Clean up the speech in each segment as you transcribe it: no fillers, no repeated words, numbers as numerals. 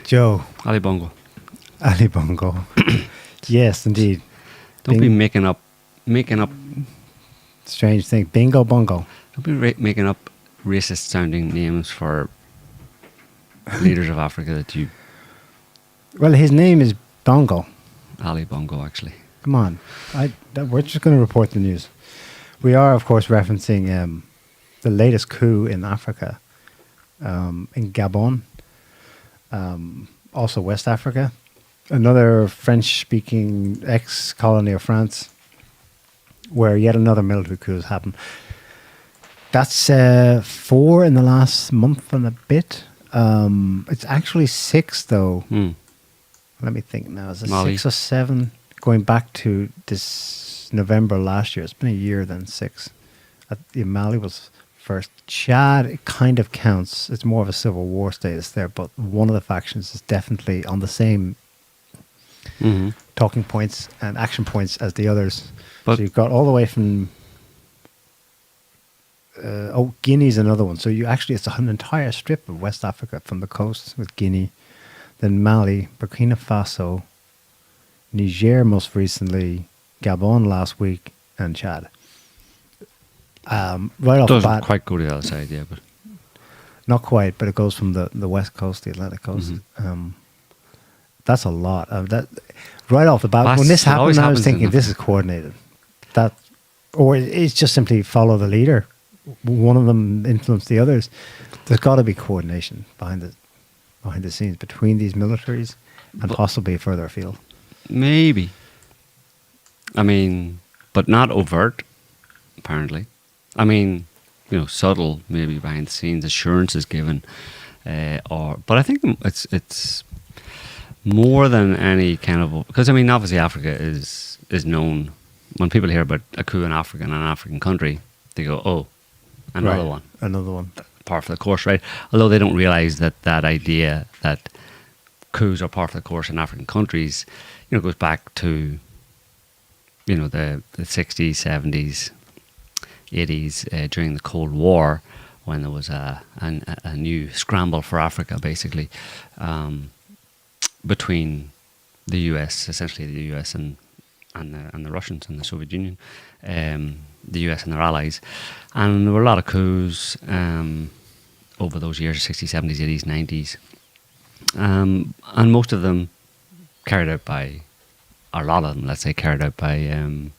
Joe. Ali Bongo. Ali Bongo. Yes, indeed. Don't be making up Strange thing. Bingo Bongo. Don't be making up racist sounding names for leaders of Africa that you. Well, his name is Bongo. Ali Bongo, actually. Come on. We're just going to report the news. We are, of course, referencing the latest coup in Africa, in Gabon, also West Africa. Another French-speaking ex-colony of France, where yet another military coup has happened. That's 4 in the last month and a bit. It's actually 6, though. Let me think now. Is it Mali. 6 or 7? Going back to this November last year. It's been a year then, 6. Mali was first. Chad, it kind of counts. It's more of a civil war status there, but one of the factions is definitely on the same talking points and action points as the others. But so you've got all the way from Guinea's another one. So it's an entire strip of West Africa from the coast with Guinea, then Mali, Burkina Faso, Niger most recently, Gabon last week, and Chad. Right off the doesn't bat, quite go to the other side, yeah, but not quite, but it goes from the west coast, the Atlantic coast. That's a lot. Right off the bat, when this happened, I was thinking this is coordinated. Or it's just simply follow the leader. One of them influenced the others. There's got to be coordination behind the scenes between these militaries and possibly further afield. maybe. I mean, but not overt, apparently. I mean, subtle, maybe behind the scenes, assurances given, but I think it's more than any kind of, because I mean, obviously Africa is known. When people hear about a coup in Africa, in an African country, they go, "Oh, another one, par for the course," right? Although they don't realize that idea that coups are par for the course in African countries, goes back to the 60s, 70s, 80s, during the Cold War, when there was a new scramble for Africa, basically, between the US, essentially the US and the Russians and the Soviet Union, the US and their allies. And there were a lot of coups over those years, 60s, 70s, 80s, 90s. And most of them carried out by, or a lot of them, let's say, carried out by, in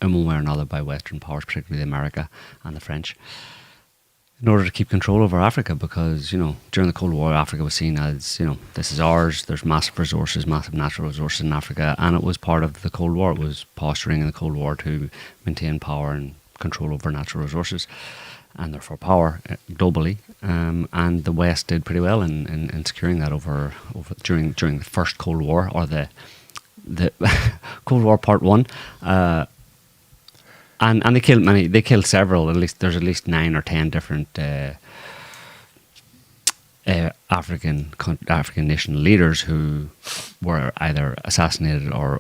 one way or another, by Western powers, particularly America and the French, in order to keep control over Africa, because, during the Cold War, Africa was seen as, this is ours, there's massive resources, massive natural resources in Africa, and it was part of the Cold War. It was posturing in the Cold War to maintain power and control over natural resources, and therefore power globally. And the West did pretty well in securing that over during the first Cold War, or the Cold War Part 1. And they killed many. They killed several. There's at least 9 or 10 different African nation leaders who were either assassinated or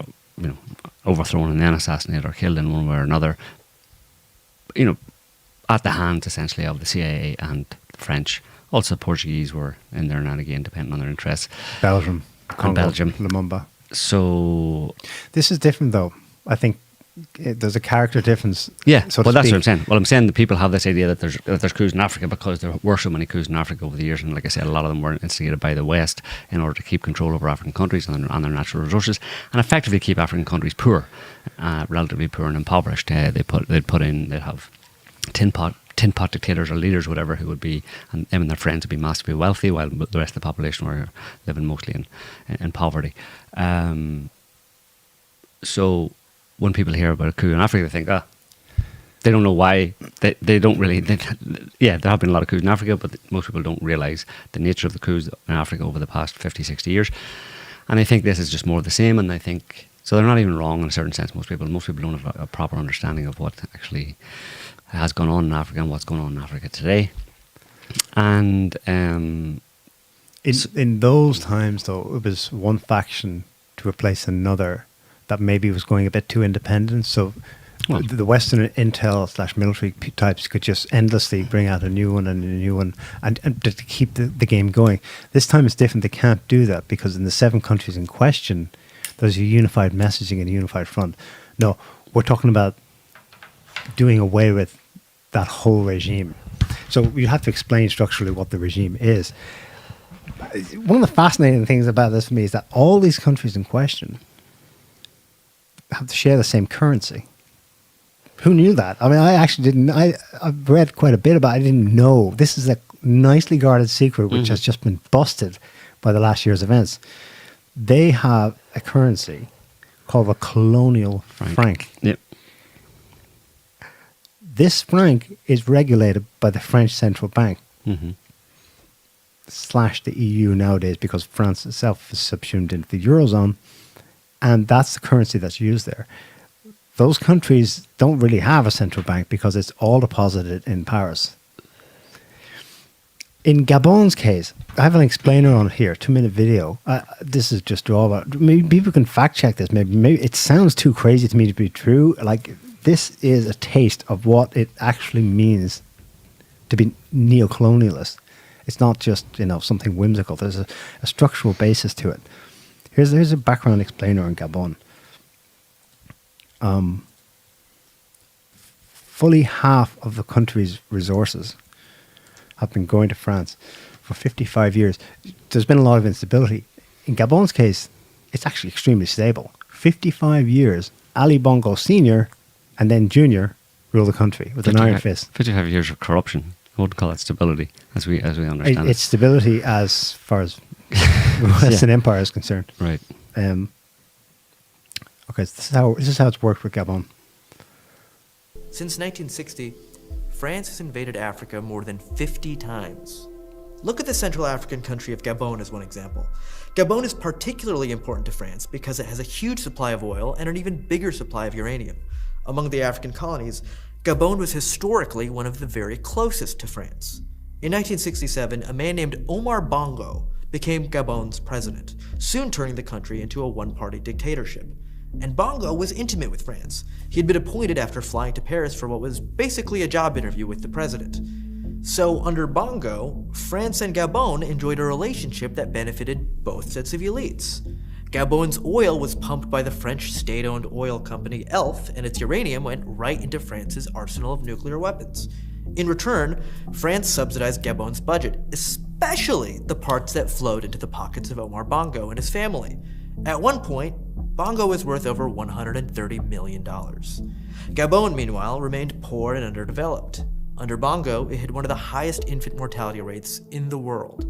overthrown and then assassinated or killed in one way or another. At the hands essentially of the CIA and the French. Also, Portuguese were in there now and again, depending on their interests. Belgium, Congo, and Belgium, Lumumba. So this is different, though. I think there's a character difference. Yeah, so well, that's speak. what I'm saying. Well, I'm saying that people have this idea that there's coups in Africa because there were so many coups in Africa over the years, and like I said, a lot of them were instigated by the West in order to keep control over African countries and their natural resources, and effectively keep African countries poor, relatively poor and impoverished. They'd have tin pot dictators or leaders, whatever, who would be, and them and their friends would be massively wealthy, while the rest of the population were living mostly in poverty. So when people hear about a coup in Africa, they think, they don't know why. They don't really. There have been a lot of coups in Africa, but most people don't realise the nature of the coups in Africa over the past 50, 60 years. And they think this is just more of the same, and they think, so they're not even wrong in a certain sense, most people. Most people don't have a proper understanding of what actually has gone on in Africa and what's going on in Africa today. And in those times, though, it was one faction to replace another that maybe was going a bit too independent. So Well, the Western intel / military types could just endlessly bring out a new one and a new one and to keep the game going. This time it's different. They can't do that because in the 7 countries in question, there's a unified messaging and a unified front. No, we're talking about doing away with that whole regime. So you have to explain structurally what the regime is. One of the fascinating things about this for me is that all these countries in question have to share the same currency. Who knew that? I mean, I actually didn't. I've read quite a bit about it. I didn't know. This is a nicely guarded secret which has just been busted by the last year's events. They have a currency called a colonial franc. Yep. This franc is regulated by the French central bank / the EU nowadays because France itself is subsumed into the Eurozone. And that's the currency that's used there. Those countries don't really have a central bank because it's all deposited in Paris. In Gabon's case, I have an explainer on it here, 2-minute video. This is just raw. Maybe people can fact check this. Maybe it sounds too crazy to me to be true. Like, this is a taste of what it actually means to be neo-colonialist. It's not just, something whimsical. There's a structural basis to it. Here's a background explainer on Gabon. Fully half of the country's resources have been going to France for 55 years. There's been a lot of instability. In Gabon's case, it's actually extremely stable. 55 years, Ali Bongo Sr. and then Junior rule the country with an iron fist. 55 years of corruption. I wouldn't call it stability, as we understand it. It's stability as far as the Western Empire is concerned. Right. Okay, so this is how it's worked with Gabon. Since 1960, France has invaded Africa more than 50 times. Look at the Central African country of Gabon as one example. Gabon is particularly important to France because it has a huge supply of oil and an even bigger supply of uranium. Among the African colonies, Gabon was historically one of the very closest to France. In 1967, a man named Omar Bongo became Gabon's president, soon turning the country into a one-party dictatorship. And Bongo was intimate with France. He had been appointed after flying to Paris for what was basically a job interview with the president. So under Bongo, France and Gabon enjoyed a relationship that benefited both sets of elites. Gabon's oil was pumped by the French state-owned oil company ELF, and its uranium went right into France's arsenal of nuclear weapons. In return, France subsidized Gabon's budget, especially the parts that flowed into the pockets of Omar Bongo and his family. At one point, Bongo was worth over $130 million. Gabon, meanwhile, remained poor and underdeveloped. Under Bongo, it had one of the highest infant mortality rates in the world.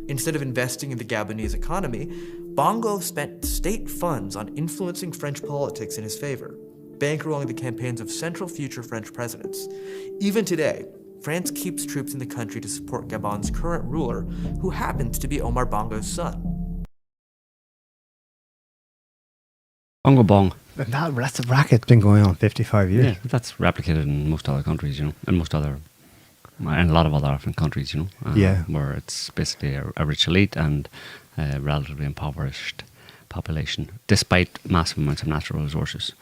Instead of investing in the Gabonese economy, Bongo spent state funds on influencing French politics in his favor, bankrolling the campaigns of several future French presidents. Even today, France keeps troops in the country to support Gabon's current ruler, who happens to be Omar Bongo's son. Bongo Bong. That's a racket been going on 55 years. Yeah, that's replicated in most other countries, and a lot of other African countries, where it's basically a rich elite and a relatively impoverished population, despite massive amounts of natural resources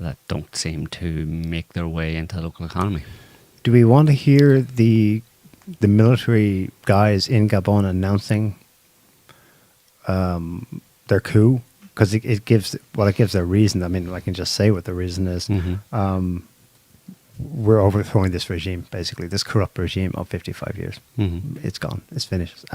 that don't seem to make their way into the local economy. Do we want to hear the military guys in Gabon announcing their coup? Because it gives their reason. I mean, I can just say what the reason is. Mm-hmm. We're overthrowing this regime, basically, this corrupt regime of 55 years. Mm-hmm. It's gone. It's finished.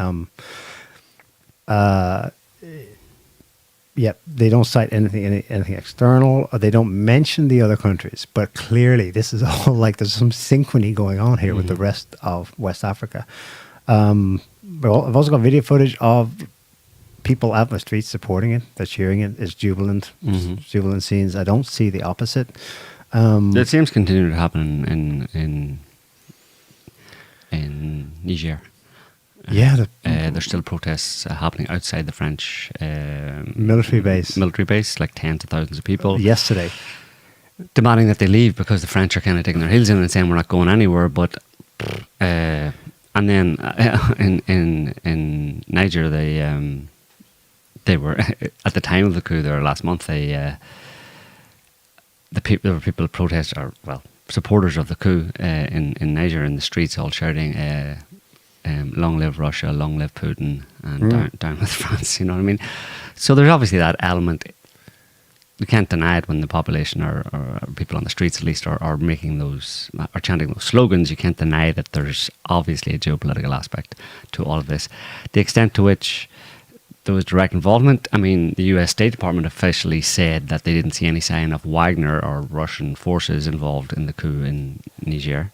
They don't cite anything external, or they don't mention the other countries. But clearly, this is all like there's some synchrony going on here with the rest of West Africa. I've also got video footage of people out in the streets supporting it. They're cheering it. It's jubilant, jubilant scenes. I don't see the opposite. It seems continuing to happen in Niger. There's still protests happening outside the French military base, like tens of thousands of people. Yesterday, demanding that they leave because the French are kind of taking their heels in and saying we're not going anywhere. But and then in Niger, they were at the time of the coup there last month. there were people protest or supporters of the coup in Niger in the streets, all shouting, "Long live Russia, long live Putin, and down with France." You know what I mean? So there's obviously that element. You can't deny it when the population or people on the streets at least are making those, are chanting those slogans. You can't deny that there's obviously a geopolitical aspect to all of this. The extent to which there was direct involvement, I mean, the US State Department officially said that they didn't see any sign of Wagner or Russian forces involved in the coup in Niger.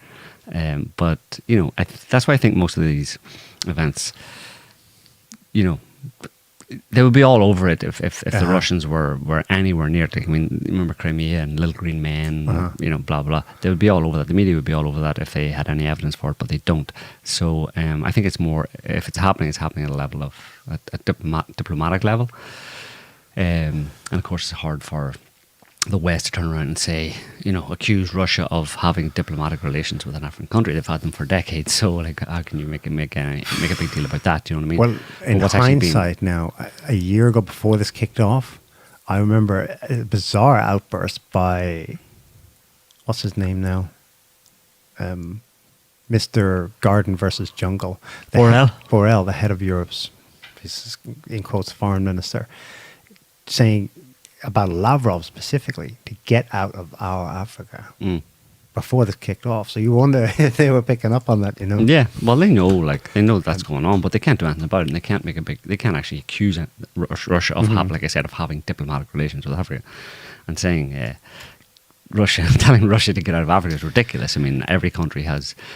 But, you know, that's why I think most of these events, you know, they would be all over it if the Russians were anywhere near it. I mean, remember Crimea and Little Green Men, you know, blah, blah. They would be all over that. The media would be all over that if they had any evidence for it, but they don't. So I think it's more, if it's happening at a level of, a diplomatic level. And of course, it's hard for the West to turn around and say, you know, accuse Russia of having diplomatic relations with an African country. They've had them for decades. So, like, how can you make a big deal about that? Do you know what I mean? Well, in hindsight now, a year ago before this kicked off, I remember a bizarre outburst by, what's his name now? Mr. Garden versus Jungle. Borrell, the head of Europe's, in quotes, foreign minister, saying about Lavrov specifically to get out of our Africa before this kicked off. So you wonder if they were picking up on that, you know? Yeah, well, they know that's going on, but they can't do anything about it, and they can't actually accuse Russia of having diplomatic relations with Africa, and saying telling Russia to get out of Africa is ridiculous. I mean,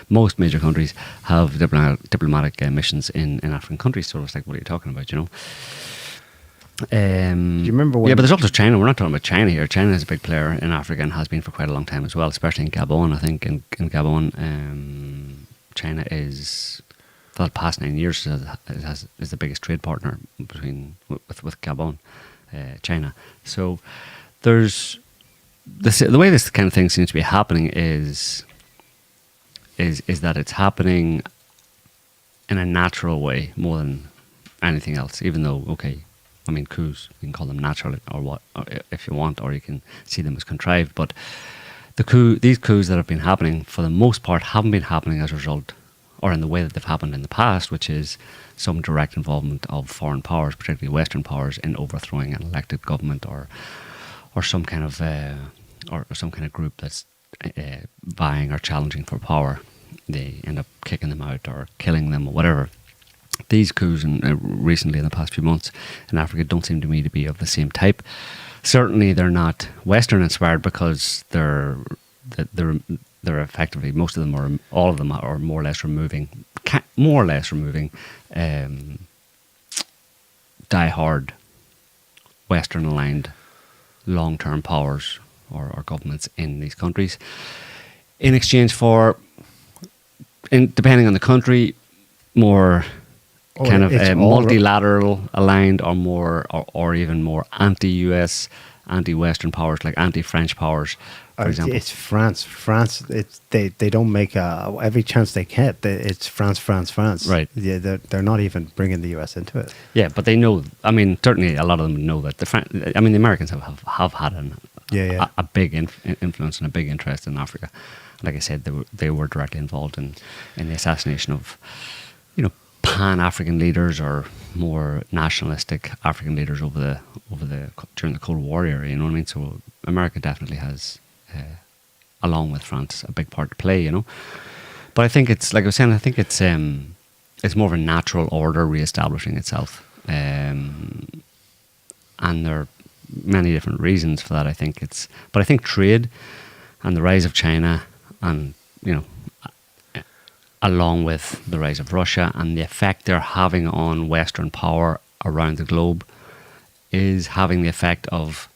most major countries have diplomatic missions in African countries, so it's like, what are you talking about, you know? Do you remember when? Yeah, but there's also China. We're not talking about China here. China is a big player in Africa and has been for quite a long time as well, especially in Gabon. I think in Gabon, China is, for the past 9 years, is the biggest trade partner with Gabon, China. So there's the way this kind of thing seems to be happening is that it's happening in a natural way more than anything else. Even though, okay, I mean, coups, you can call them natural or if you want, or you can see them as contrived. But these coups that have been happening, for the most part, haven't been happening as a result, or in the way that they've happened in the past, which is some direct involvement of foreign powers, particularly Western powers, in overthrowing an elected government or some kind of group that's vying or challenging for power. They end up kicking them out or killing them or whatever. These coups, recently in the past few months in Africa, don't seem to me to be of the same type. Certainly, they're not Western inspired because they're effectively, most of them or all of them are more or less removing die-hard Western aligned long-term powers or governments in these countries in exchange for, depending on the country, more multilateral aligned or more or even more anti-US, anti-Western powers, like anti-French powers, for example. It's France. They don't make every chance they get. It's France. Right. Yeah, they're not even bringing the US into it. Yeah, but they know. I mean, certainly a lot of them know that the Americans have had a big influence and a big interest in Africa. Like I said, they were directly involved in the assassination of, you know, Pan-African leaders or more nationalistic African leaders during the Cold War era. You know what I mean? So America definitely has, along with France, a big part to play. You know, but I think it's, like I was saying, I think it's more of a natural order reestablishing itself, and there are many different reasons for that. I think trade and the rise of China, and you know, along with the rise of Russia and the effect they're having on Western power around the globe, is having the effect of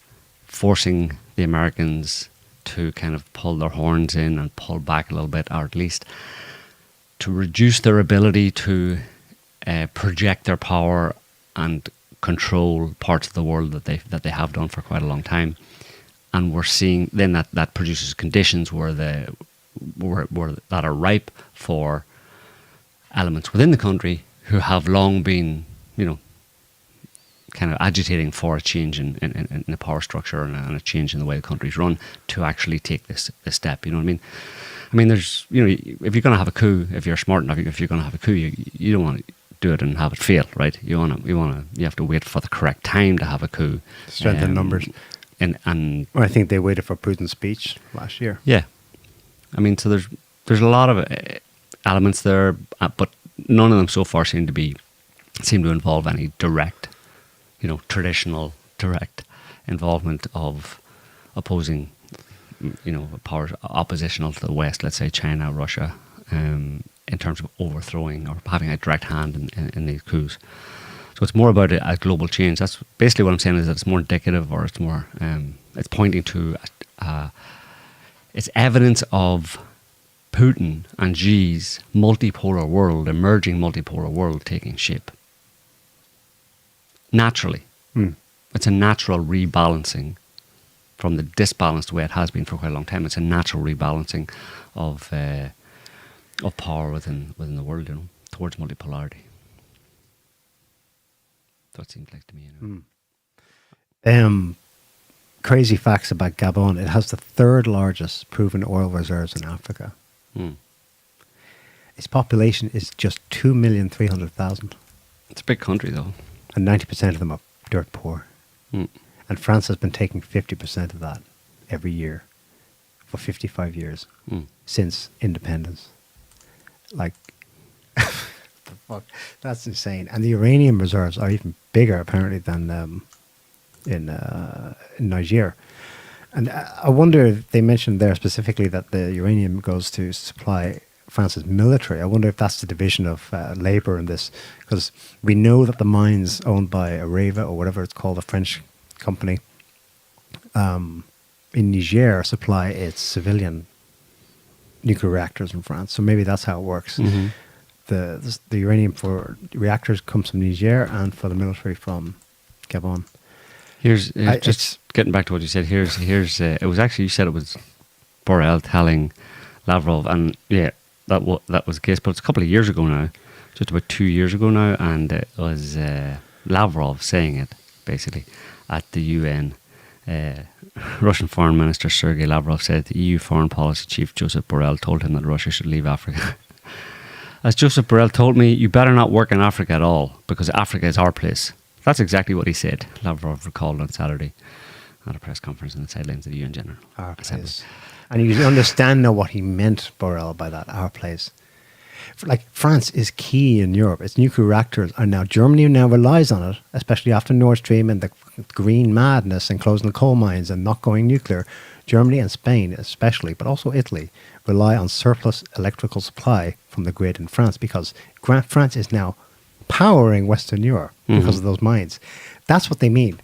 forcing the Americans to kind of pull their horns in and pull back a little bit, or at least to reduce their ability to project their power and control parts of the world that they have done for quite a long time. And we're seeing then that produces conditions where that are ripe for elements within the country who have long been, you know, kind of agitating for a change in the power structure and a change in the way the country's run to actually take this step. You know what I mean? I mean, there's, you know, if you're going to have a coup, if you're smart enough, if you're going to have a coup, you don't want to do it and have it fail, right? You have to wait for the correct time to have a coup. Strengthen numbers. And well, I think they waited for Putin's speech last year. Yeah, I mean, so there's a lot of elements there, but none of them so far seem to involve any direct, you know, traditional direct involvement of opposing, you know, powers oppositional to the West, let's say China, Russia, in terms of overthrowing or having a direct hand in these coups. So it's more about a global change. That's basically what I'm saying, is that it's more indicative, or it's more, it's pointing to, it's evidence of Putin and Xi's multipolar world, emerging multipolar world taking shape. Naturally. It's a natural rebalancing from the disbalanced way it has been for quite a long time. It's a natural rebalancing of power within the world, you know, towards multipolarity. That seems like to me, you know. Crazy facts about Gabon. It has the third largest proven oil reserves in Africa. Its population is just 2,300,000. It's a big country, though. And 90% of them are dirt poor. And France has been taking 50% of that every year for 55 years since independence. Like, the fuck? That's insane. And the uranium reserves are even bigger, apparently, than in Niger. And I wonder if they mentioned there specifically that the uranium goes to supply France's military. I wonder if that's the division of labor in this, because we know that the mines owned by Areva, or whatever it's called, a French company, in Niger supply its civilian nuclear reactors in France. So maybe that's how it works. The uranium for reactors comes from Niger, and for the military from Gabon. Here's just getting back to what you said. Here's it was actually, you said it was Borrell telling Lavrov, and yeah, that was the case. But it's a couple of years ago now, just about 2 years ago now, and it was Lavrov saying it basically at the UN. Russian Foreign Minister Sergei Lavrov said the EU Foreign Policy Chief Joseph Borrell told him that Russia should leave Africa. As Joseph Borrell told me, you better not work in Africa at all, because Africa is our place. That's exactly what he said, Lavrov recalled on Saturday at a press conference in the sidelines of the UN General Assembly. And you understand now what he meant, Borrell, by that, our place. Like, France is key in Europe. Its nuclear reactors are now, Germany now relies on it, especially after Nord Stream and the green madness and closing the coal mines and not going nuclear. Germany and Spain especially, but also Italy, rely on surplus electrical supply from the grid in France, because France is now powering Western Europe because of those mines. That's what they mean.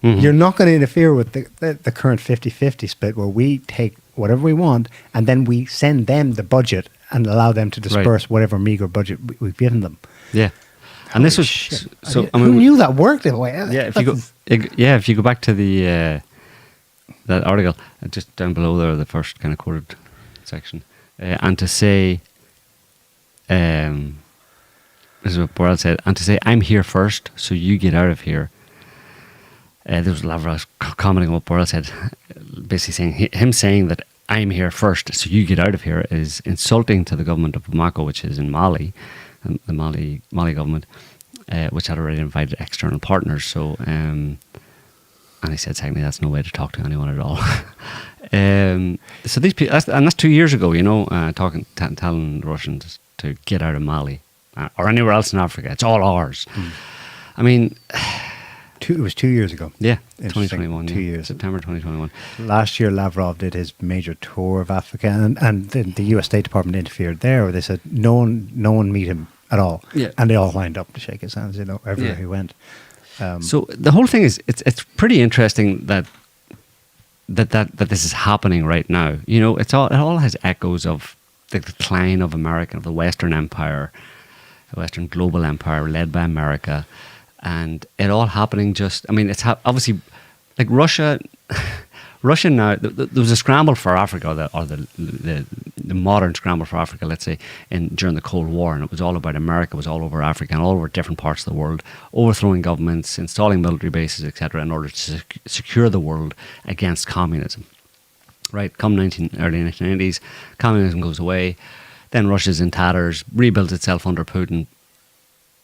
You're not going to interfere with the current 50-50 split, where we take whatever we want and then we send them the budget and allow them to disperse whatever meager budget we've given them. Yeah. And this was so. Who knew that worked that way? Yeah, if you go back to the that article just down below there, the first kind of quoted section, and to say, this is what Borrell said, and to say, I'm here first, so you get out of here. There was Lavrov commenting on what Borrell said, basically saying that I'm here first, so you get out of here, is insulting to the government of Bamako, which is in Mali, and the Mali government, which had already invited external partners. So, and he said, secondly, that's no way to talk to anyone at all. So these people, that's 2 years ago, you know, telling the Russians to get out of Mali or anywhere else in Africa. It's all ours. I mean, it was 2 years ago. Yeah, 2021. 2 years. September 2021. Last year, Lavrov did his major tour of Africa, and the US State Department interfered there, where they said no one meet him at all. Yeah. And they all lined up to shake his hands, you know, everywhere he went. So the whole thing is, it's pretty interesting that this is happening right now. You know, it all has echoes of the decline of America, of the Western Empire, the Western global empire led by America. And it all happening just, I mean, it's obviously, like Russia now, there was a scramble for Africa, or the the modern scramble for Africa, let's say, during the Cold War, and it was all about America, it was all over Africa and all over different parts of the world, overthrowing governments, installing military bases, etc., in order to secure the world against communism. Right, come early 1990s, communism goes away, then Russia's in tatters, rebuilds itself under Putin,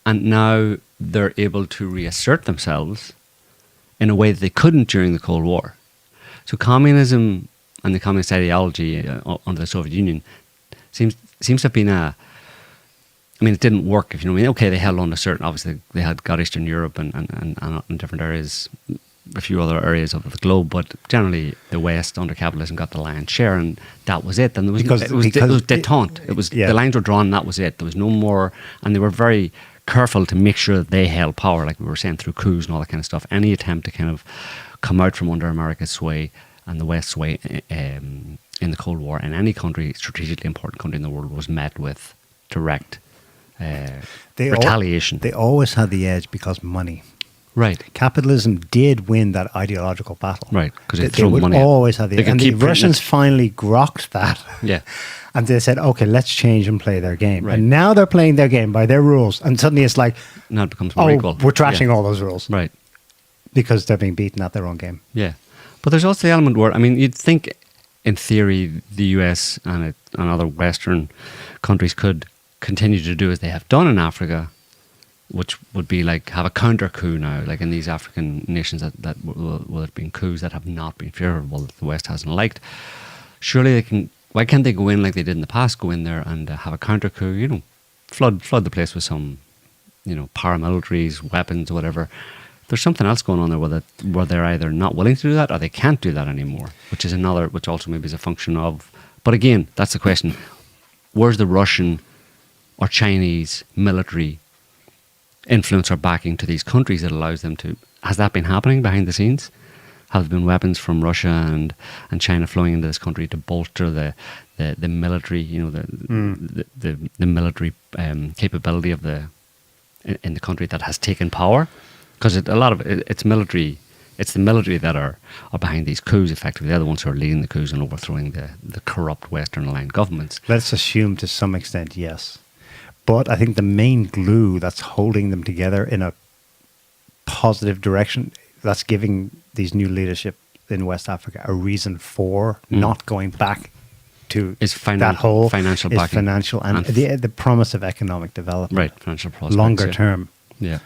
and now they're able to reassert themselves in a way that they couldn't during the Cold War. So communism and the communist ideology under the Soviet Union seems to have been it didn't work, if you know what I mean. Okay, they held on to certain, obviously they had got Eastern Europe and different areas, a few other areas of the globe, but generally the West under capitalism got the lion's share, and that was it. And it was détente. It was the lines were drawn, and that was it. There was no more, and they were very careful to make sure that they held power, like we were saying, through coups and all that kind of stuff. Any attempt to kind of come out from under America's sway and the West's sway in the Cold War in any country, strategically important country in the world, was met with direct retaliation. They always had the edge because money. Right. Capitalism did win that ideological battle. Right, because they would money always have the edge. And the Russians finally grokked that. Yeah. And they said, okay, let's change and play their game. Right. And now they're playing their game by their rules. And suddenly it's like, now it becomes more equal. We're trashing all those rules. Right. Because they're being beaten at their own game. Yeah. But there's also the element where, you'd think in theory the US and other Western countries could continue to do as they have done in Africa, which would be like have a counter coup now, like in these African nations that will have been coups that have not been favourable, that the West hasn't liked. Surely they can. Why can't they go in like they did in the past? Go in there and have a counter coup. Flood the place with some, paramilitaries, weapons, whatever. There's something else going on there where they're either not willing to do that or they can't do that anymore, which also maybe is a function of. But again, that's the question: where's the Russian or Chinese military influence or backing to these countries that allows them to? Has that been happening behind the scenes? Have there been weapons from Russia and China flowing into this country to bolster the military, the military capability of in the country that has taken power? Because it's military. It's the military that are behind these coups. Effectively, they're the ones who are leading the coups and overthrowing the corrupt Western-aligned governments. Let's assume to some extent, yes. But I think the main glue that's holding them together in a positive direction, that's giving these new leadership in West Africa a reason for not going back to that whole financial backing. Financial and the promise of economic development. Right, financial prospects. Longer term. Yeah.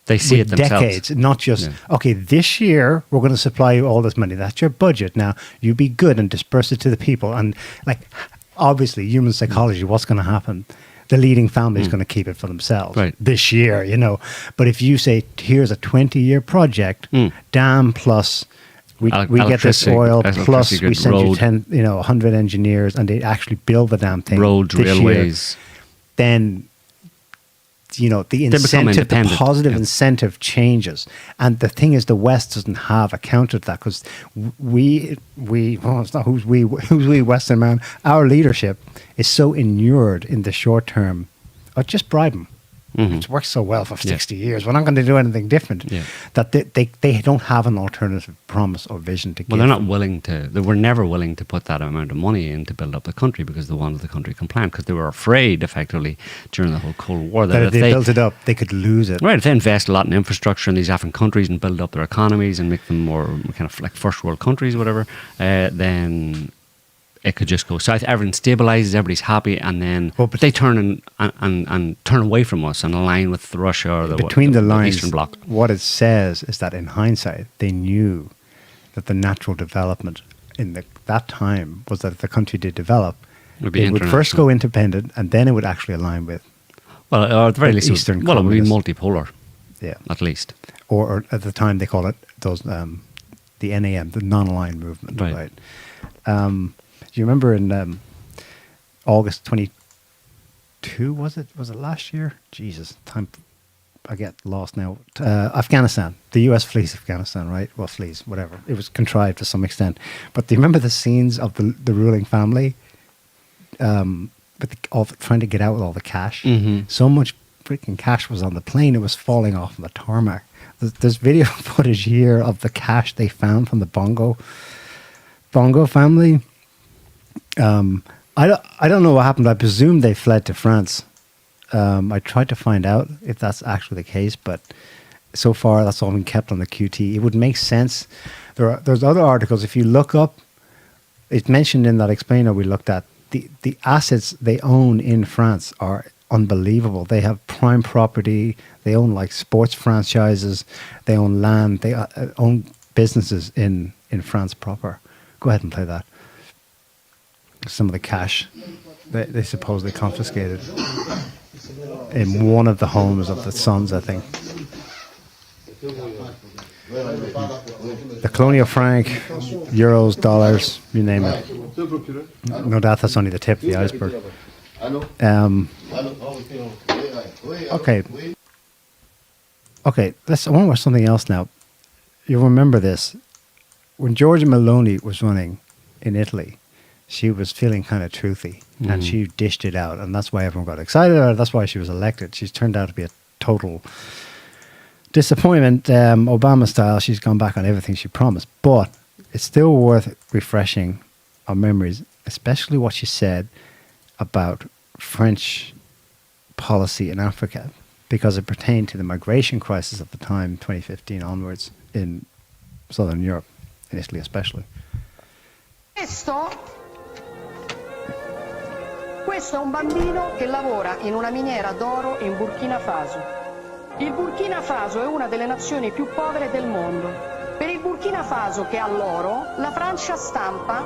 They see it themselves. Decades, not just, okay, this year we're going to supply you all this money. That's your budget. Now you be good and disperse it to the people. And obviously, human psychology, what's going to happen? The leading family is going to keep it for themselves this year, But if you say, here's a 20-year project, dam plus we get this oil, plus we send you 100 engineers, and they actually build the damn thing. Roads, railways. Then, the incentive, the positive incentive changes. And the thing is, the West doesn't have a counter to that because it's not who's we Western man, our leadership is so inured in the short term. Just bribe them. It's worked so well for 60 years. We're not going to do anything different. Yeah. That they don't have an alternative promise or vision to give. Well, they're not willing to. They were never willing to put that amount of money in to build up the country because they wanted the country compliant, because they were afraid, effectively, during the whole Cold War, that if they built it up, they could lose it. Right. If they invest a lot in infrastructure in these African countries and build up their economies and make them more kind of like first world countries, whatever, then it could just go south. Everything stabilizes, everybody's happy, and then they turn and turn away from us and align with Russia or the lines, Eastern Bloc. What it says is that in hindsight, they knew that the natural development in that time was that if the country did develop, it would first go independent, and then it would actually align with. Well, or at the very least, Eastern. It would be multipolar. Yeah, at least. Or at the time they call it the NAM, the non-aligned movement, right? Do you remember in August 22, was it last year? Jesus, time, I get lost now. Afghanistan, the US flees Afghanistan, right? Well, flees, whatever. It was contrived to some extent. But do you remember the scenes of the ruling family trying to get out with all the cash? Mm-hmm. So much freaking cash was on the plane, it was falling off the tarmac. There's video footage here of the cash they found from the Bongo family. I don't know what happened. I presume they fled to France. I tried to find out if that's actually the case, but so far that's all been kept on the QT. It would make sense. There's other articles. If you look up, it's mentioned in that explainer we looked at, the assets they own in France are unbelievable. They have prime property. They own like sports franchises. They own land. They own businesses in France proper. Go ahead and play that. Some of the cash they supposedly confiscated in one of the homes of the sons, I think. The colonial franc, euros, dollars, you name it. No doubt that's only the tip of the iceberg. Okay. I want to watch something else now. You'll remember this. When Giorgia Meloni was running in Italy, she was feeling kind of truthy, and she dished it out, and that's why everyone got excited, or that's why she was elected. She's turned out to be a total disappointment, Obama style. She's gone back on everything she promised, but it's still worth refreshing our memories, especially what she said about French policy in Africa, because it pertained to the migration crisis of the time, 2015 onwards, in Southern Europe, in Italy especially. Questo è un bambino che lavora in una miniera d'oro in Burkina Faso. Il Burkina Faso è una delle nazioni più povere del mondo. Per il Burkina Faso, che ha l'oro, la Francia stampa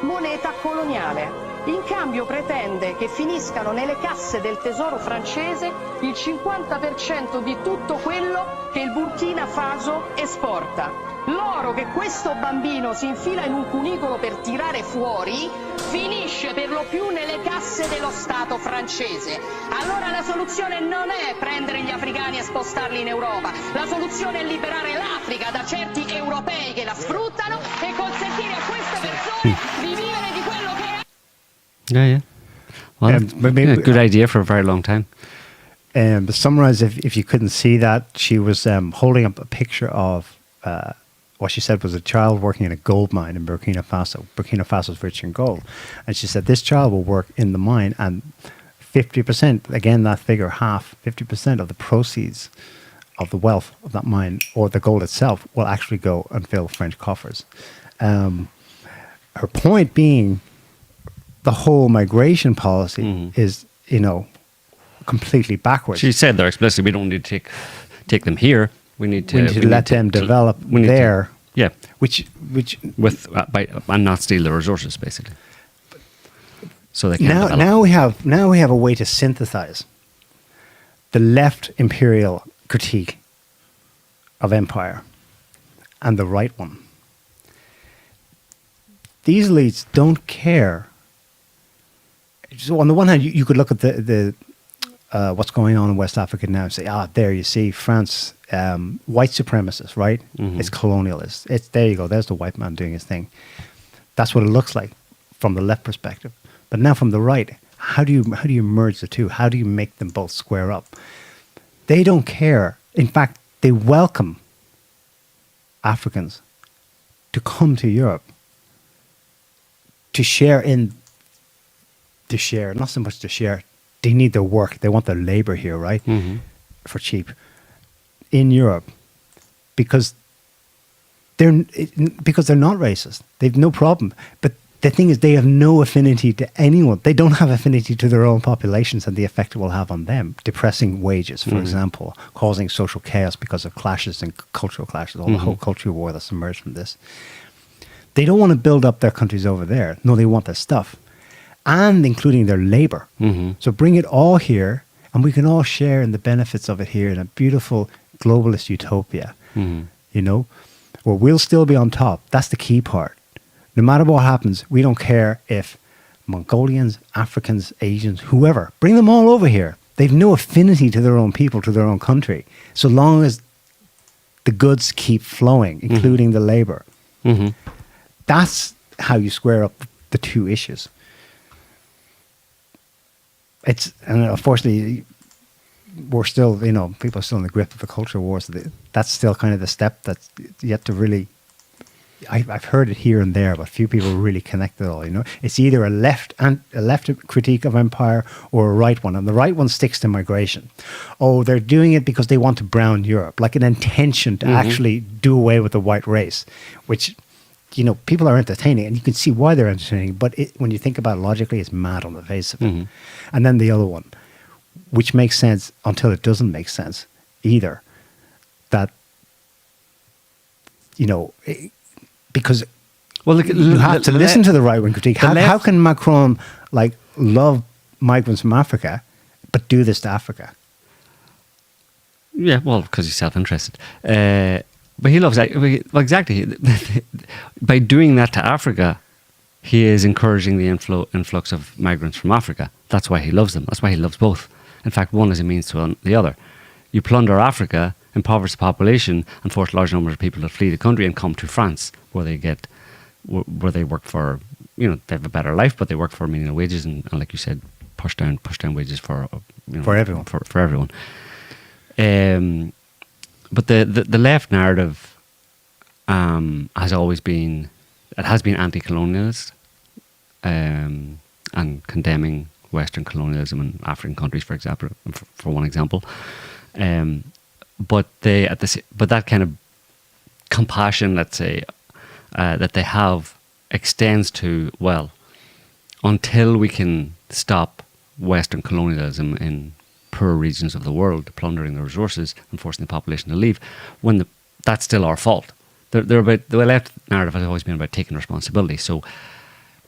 moneta coloniale. In cambio pretende che finiscano nelle casse del tesoro francese il 50% di tutto quello che il Burkina Faso esporta. L'oro che questo bambino si infila in un cunicolo per tirare fuori finisce per lo più nelle casse dello Stato francese. Allora la soluzione non è prendere gli africani e spostarli in Europa. La soluzione è liberare l'Africa da certi europei che la sfruttano e consentire a queste persone di vivere di quello che è. Yeah. Well, good idea for a very long time. To summarize, if you couldn't see that, she was holding up a picture of what she said was a child working in a gold mine in Burkina Faso. Burkina Faso is rich in gold. And she said this child will work in the mine, and 50%, again, that figure, 50% of the proceeds of the wealth of that mine or the gold itself will actually go and fill French coffers. Her point being, the whole migration policy is, completely backwards. She said there explicitly, we don't need to take them here. We need to let them develop there. Yeah, which with and not steal the resources, basically. So they can now we have a way to synthesize the left imperial critique of empire and the right one. These elites don't care. So on the one hand, you could look at the what's going on in West Africa now and say, there you see France, white supremacist, right? It's colonialist. There you go. There's the white man doing his thing. That's what it looks like from the left perspective. But now from the right, how do you merge the two? How do you make them both square up? They don't care. In fact, they welcome Africans to come to Europe to share, not so much to share. They need their work. They want their labor here, right? For cheap in Europe, because they're not racist. They've no problem. But the thing is, they have no affinity to anyone. They don't have affinity to their own populations and the effect it will have on them. Depressing wages, for example, causing social chaos because of clashes and cultural clashes, all the whole cultural war that's emerged from this. They don't want to build up their countries over there. No, they want their stuff, and including their labor. So bring it all here, and we can all share in the benefits of it here in a beautiful globalist utopia, where we'll still be on top. That's the key part. No matter what happens, we don't care if Mongolians, Africans, Asians, whoever, bring them all over here. They've no affinity to their own people, to their own country, so long as the goods keep flowing, including the labor. That's how you square up the two issues. And unfortunately, we're still, people are still in the grip of the culture wars. That's still kind of the step that's yet to really I've heard it here and there, but few people really connect it all. You know, it's either a left critique of empire or a right one, and the right one sticks to migration. Oh, they're doing it because they want to brown Europe, like an intention to actually do away with the white race, which, you know, people are entertaining, and you can see why they're entertaining. But when you think about it logically, it's mad on the face of it. And then the other one, which makes sense until it doesn't make sense either, that, you know. Because you have to listen to the right-wing critique. How can Macron love migrants from Africa, but do this to Africa? Yeah, well, because he's self-interested. But he loves exactly. By doing that to Africa, he is encouraging the influx of migrants from Africa. That's why he loves them. That's why he loves both. In fact, one is a means to the other. You plunder Africa, impoverish the population, and force large numbers of people to flee the country and come to France, where they work for, you know, they have a better life, but they work for menial wages, and like you said, push down wages for, you know, for everyone. For everyone. But the left narrative has always been anti-colonialist and condemning Western colonialism in African countries, for example, for one example. But that kind of compassion, let's say, that they have extends to, well, until we can stop Western colonialism in poor regions of the world, plundering the resources and forcing the population to leave, that's still our fault. The left narrative has always been about taking responsibility. So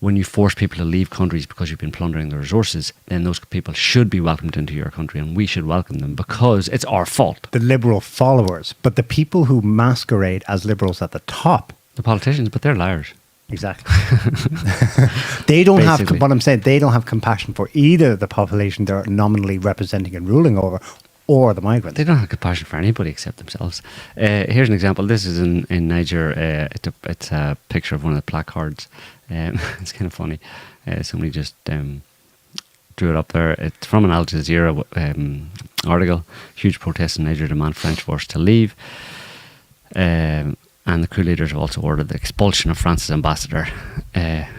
when you force people to leave countries because you've been plundering the resources, then those people should be welcomed into your country, and we should welcome them because it's our fault. The liberal followers, but the people who masquerade as liberals at the top. The politicians, but they're liars. Exactly. They don't have, what I'm saying, they don't have compassion for either the population they're nominally representing and ruling over, or the migrants. They don't have compassion for anybody except themselves. Here's an example. This is in Niger. It's a picture of one of the placards. It's kind of funny. Somebody just drew it up there. It's from an Al Jazeera article. Huge protests in Niger demand French force to leave. And the coup leaders have also ordered the expulsion of France's ambassador,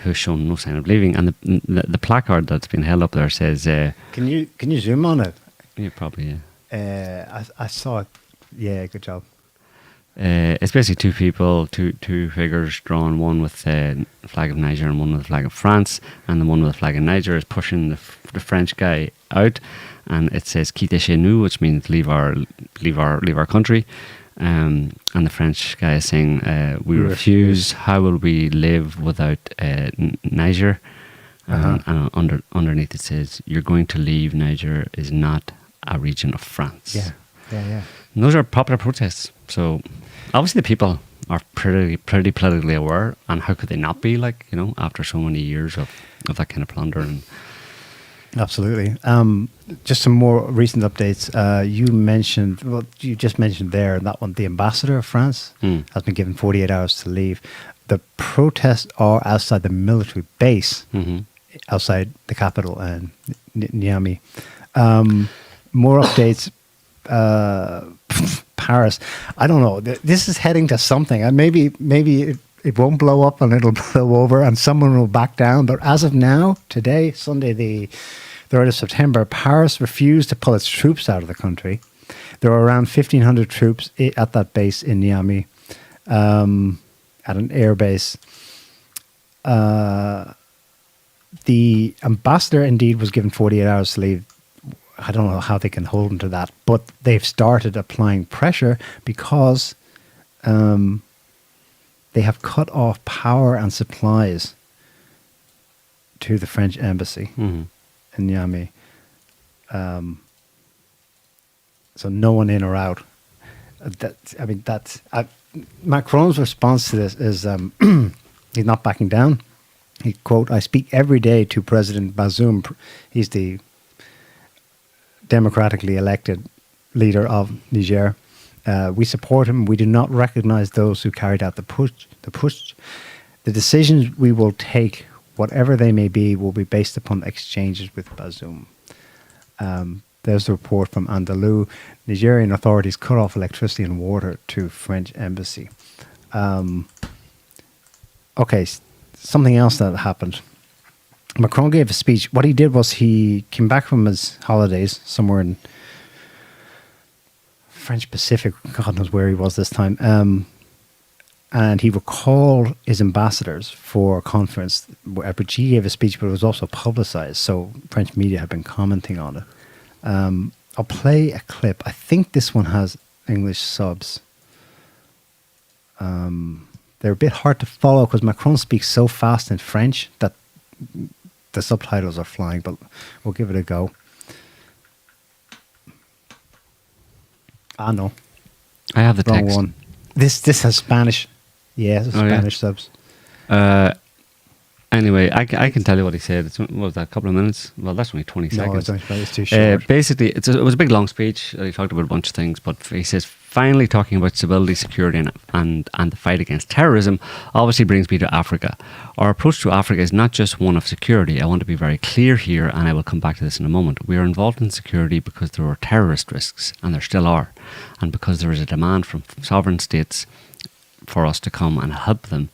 who's shown no sign of leaving. And the placard that's been held up there says... Can you zoom on it? Yeah, probably, yeah. I saw it. Yeah, good job. It's basically two people, two figures drawn, one with the flag of Niger and one with the flag of France, and the one with the flag of Niger is pushing the French guy out, and it says "Quittez chez nous," which means leave our country. And the French guy is saying, "We refuse. How will we live without Niger?" And underneath it says, "You're going to leave. Niger is not a region of France." Yeah. And those are popular protests. So obviously the people are pretty politically aware, and how could they not be, like, you know, after so many years of that kind of plunder? And absolutely. Just some more recent updates. You just mentioned there, that one, the ambassador of France has been given 48 hours to leave. The protests are outside the military base, outside the capital, Niamey. More updates. Paris. I don't know. This is heading to something. And maybe it won't blow up and it'll blow over and someone will back down. But as of now, today, Sunday, the 3rd of September, Paris refused to pull its troops out of the country. There are around 1,500 troops at that base in Niamey, at an air base. The ambassador indeed was given 48 hours to leave. I don't know how they can hold him to that, but they've started applying pressure because they have cut off power and supplies to the French embassy in Niamey. So no one in or out. Macron's response to this is he's not backing down. He, quote, "I speak every day to President Bazoum." He's the democratically elected leader of Niger. We support him. We do not recognize those who carried out the push. The decisions we will take, whatever they may be, will be based upon exchanges with Bazoum. There's the report from Andalou. Nigerian authorities cut off electricity and water to French embassy. Okay, something else that happened. Macron gave a speech. What he did was he came back from his holidays somewhere in French Pacific. God knows where he was this time. And he recalled his ambassadors for a conference, which he gave a speech, but it was also publicized. So French media have been commenting on it. I'll play a clip. I think this one has English subs. They're a bit hard to follow because Macron speaks so fast in French that the subtitles are flying, but we'll give it a go. No. I have the Wrong text. one. This has Spanish. Yeah, it's Spanish subs. Anyway, I can tell you what he said. What was that, a couple of minutes? Well, that's only 20 seconds. No, it's too short. Basically, it was a big, long speech. He talked about a bunch of things, but he says, finally talking about stability, security, and the fight against terrorism obviously brings me to Africa. Our approach to Africa is not just one of security. I want to be very clear here, and I will come back to this in a moment. We are involved in security because there are terrorist risks, and there still are, and because there is a demand from sovereign states for us to come and help them.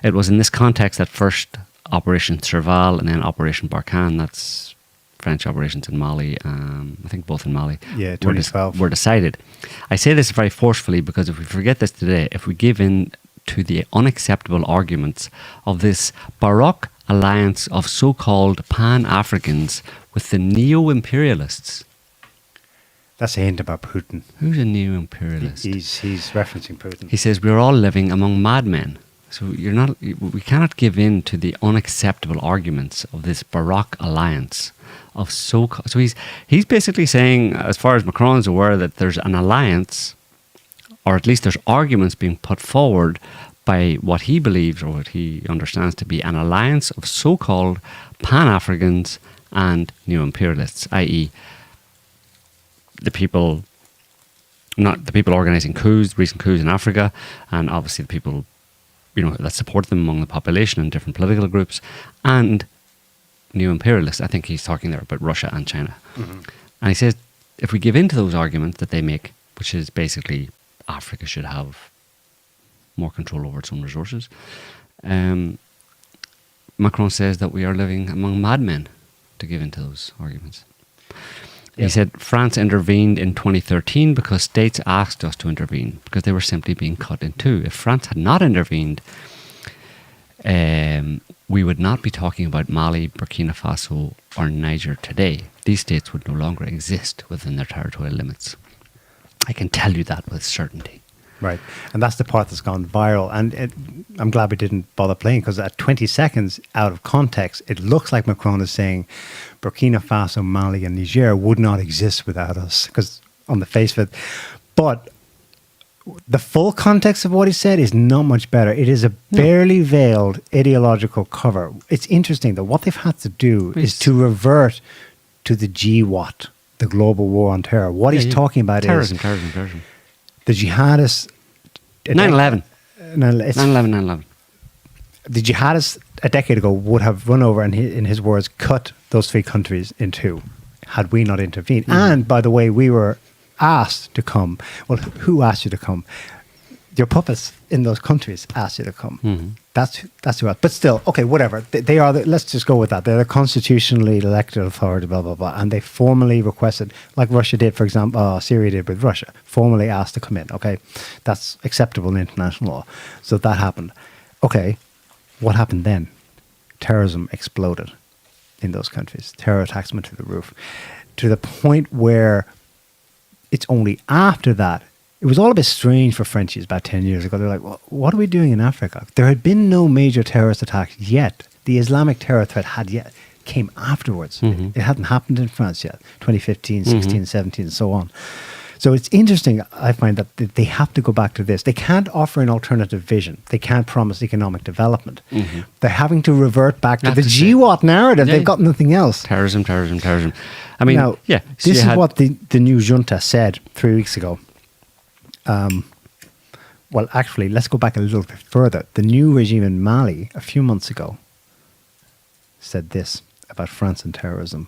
It was in this context that first Operation Serval and then Operation Barkhane, that's French operations in Mali, I think both in Mali, 2012. were decided. I say this very forcefully because if we forget this today, if we give in to the unacceptable arguments of this baroque alliance of so-called Pan-Africans with the neo-imperialists. That's a hint about Putin. Who's a neo-imperialist? He's referencing Putin. He says we're all living among madmen. So we cannot give in to the unacceptable arguments of this baroque alliance of so he's basically saying, as far as Macron is aware, that there's an alliance, or at least there's arguments being put forward by what he believes or what he understands to be an alliance of so-called Pan-Africans and neo-imperialists, i.e. the people organising coups, recent coups in Africa, and obviously the people that support them among the population and different political groups, and neo-imperialists. I think he's talking there about Russia and China. Mm-hmm. And he says, if we give in to those arguments that they make, which is basically Africa should have more control over its own resources, Macron says that we are living among madmen to give in to those arguments. Yep. He said France intervened in 2013 because states asked us to intervene because they were simply being cut in two. If France had not intervened, we would not be talking about Mali, Burkina Faso or Niger today. These states would no longer exist within their territorial limits. I can tell you that with certainty. Right. And that's the part that's gone viral. And I'm glad we didn't bother playing because at 20 seconds out of context, it looks like Macron is saying Burkina Faso, Mali and Niger would not exist without us, because on the face of it. But the full context of what he said is not much better. It is a barely veiled ideological cover. It's interesting that what they've had to do is to revert to the GWAT, the global war on terror. What he's talking about terrorism. The jihadists... 9/11. 9/11. The jihadists a decade ago would have run over and, in his words, cut those three countries in two had we not intervened. Mm. And, by the way, we were asked to come. Well, who asked you to come? Your puppets in those countries asked you to come. Mm-hmm. That's who asked. But still, okay, whatever. They are, let's just go with that. They're the constitutionally elected authority, blah, blah, blah. And they formally requested, like Russia did, for example, Syria did with Russia, formally asked to come in, okay? That's acceptable in international law. So that happened. Okay, what happened then? Terrorism exploded in those countries. Terror attacks went to the roof. To the point where it's only after that. It was all a bit strange for Frenchies about 10 years ago. They're like, well, what are we doing in Africa? There had been no major terrorist attacks yet. The Islamic terror threat came afterwards. Mm-hmm. It hadn't happened in France yet. 2015, 16, 17, and so on. So it's interesting, I find, that they have to go back to this. They can't offer an alternative vision. They can't promise economic development. Mm-hmm. They're having to revert back to the GWAT narrative. Yeah. They've got nothing else. Terrorism. I mean, now, yeah. So this is what the new junta said 3 weeks ago. Well, actually, let's go back a little bit further. The new regime in Mali, a few months ago, said this about France and terrorism.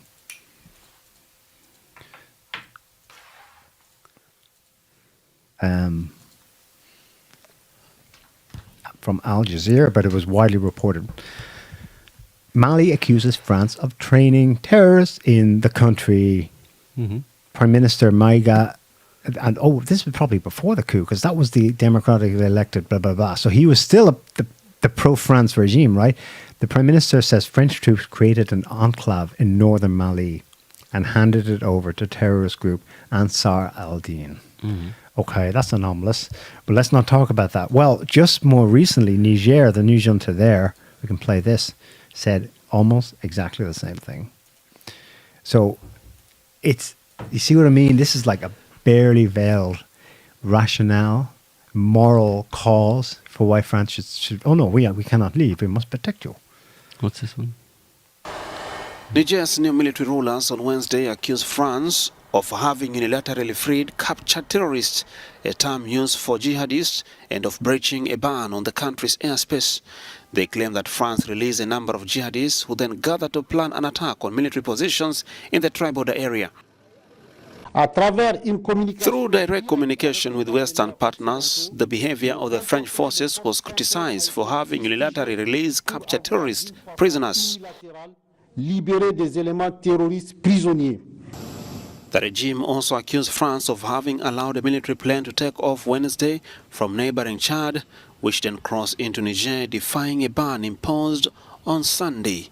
from Al Jazeera, but it was widely reported. Mali accuses France of training terrorists in the country. Mm-hmm. Prime Minister Maiga, and this was probably before the coup, because that was the democratically elected blah, blah, blah. So he was still the pro-France regime, right? The Prime Minister says French troops created an enclave in northern Mali and handed it over to terrorist group Ansar al-Din. Mm-hmm. Okay, that's anomalous. But let's not talk about that. Well, just more recently, Niger, the new junta there, we can play this, said almost exactly the same thing. So it's, you see what I mean? This is like a barely veiled rationale, moral cause for why France should oh no, we cannot leave. We must protect you. What's this one? Niger's new military rulers on Wednesday accused France of having unilaterally freed captured terrorists, a term used for jihadists, and of breaching a ban on the country's airspace. They claim that France released a number of jihadists who then gathered to plan an attack on military positions in the tri-border area. Through direct communication with Western partners, the behavior of the French forces was criticized for having unilaterally released captured terrorist prisoners. The regime also accused France of having allowed a military plane to take off Wednesday from neighboring Chad, which then crossed into Niger, defying a ban imposed on Sunday.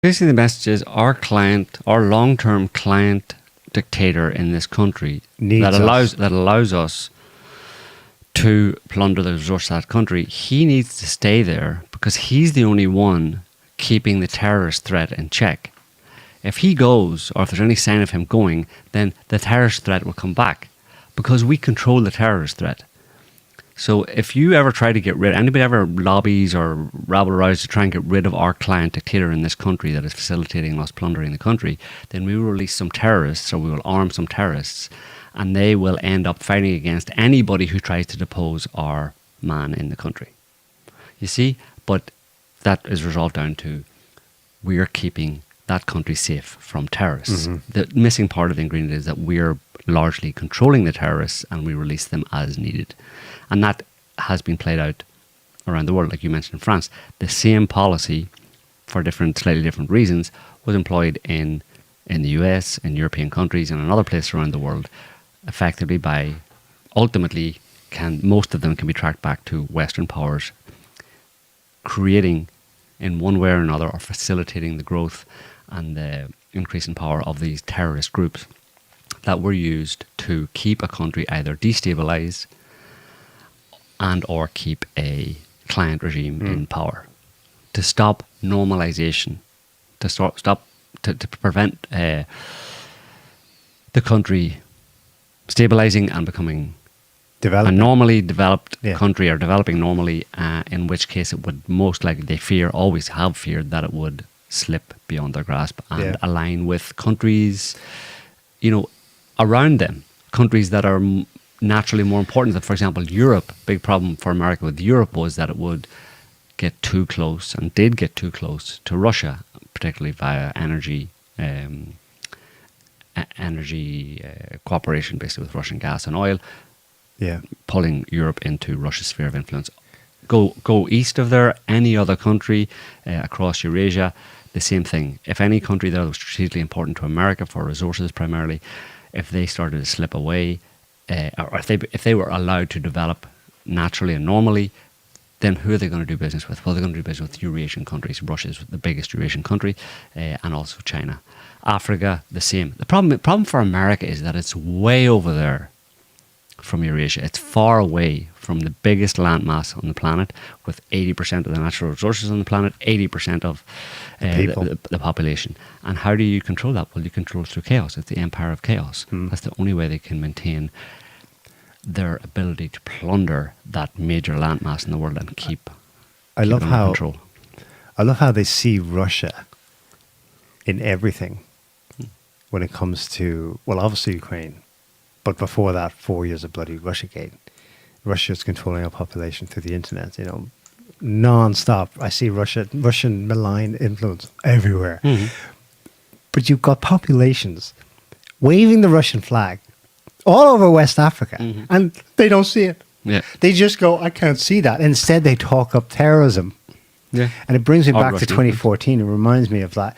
Basically, the message is our client, our long-term client dictator in this country that allows us to plunder the resources of that country. He needs to stay there because he's the only one keeping the terrorist threat in check. If he goes, or if there's any sign of him going, then the terrorist threat will come back because we control the terrorist threat. So if you ever try to get rid, anybody ever lobbies or rabble-rouse to try and get rid of our client dictator in this country that is facilitating us plundering the country, then we will release some terrorists, or we will arm some terrorists, and they will end up fighting against anybody who tries to depose our man in the country. You see? But that is resolved down to we're keeping that country safe from terrorists. Mm-hmm. The missing part of the ingredient is that we're largely controlling the terrorists and we release them as needed. And that has been played out around the world, like you mentioned in France. The same policy, for slightly different reasons, was employed in the US, in European countries, and in other places around the world, effectively by, ultimately, most of them can be tracked back to Western powers creating, in one way or another, or facilitating the growth and the increase in power of these terrorist groups that were used to keep a country either destabilized and or keep a client regime in power, to stop normalization, to prevent the country stabilizing and becoming a normally developed country, or developing normally, in which case it would most likely, always have feared that it would slip beyond their grasp and align with countries, around them, countries that are naturally more important. For example, Europe, big problem for America with Europe was that it would get too close, and did get too close to Russia, particularly via energy cooperation, basically with Russian gas and oil, pulling Europe into Russia's sphere of influence. Go east of there, any other country across Eurasia, the same thing. If any country there was strategically important to America for resources primarily, if they started to slip away, or if they were allowed to develop naturally and normally, then who are they going to do business with? Well, they're going to do business with Eurasian countries. Russia is the biggest Eurasian country, and also China. Africa, the same. The problem for America is that it's way over there from Eurasia. It's far away from the biggest landmass on the planet, with 80% of the natural resources on the planet, 80% of the population. And how do you control that? Well, you control it through chaos. It's the empire of chaos. That's the only way they can maintain their ability to plunder that major landmass in the world and keep under control. I love how they see Russia in everything when it comes to, well, obviously Ukraine, but before that, 4 years of bloody Russiagate. Russia's controlling our population through the internet, non-stop. I see Russian malign influence everywhere. Mm-hmm. But you've got populations waving the Russian flag all over West Africa, and they don't see it. Yeah. They just go, I can't see that. Instead, they talk up terrorism. Yeah. And it brings me back to Russian 2014. It reminds me of that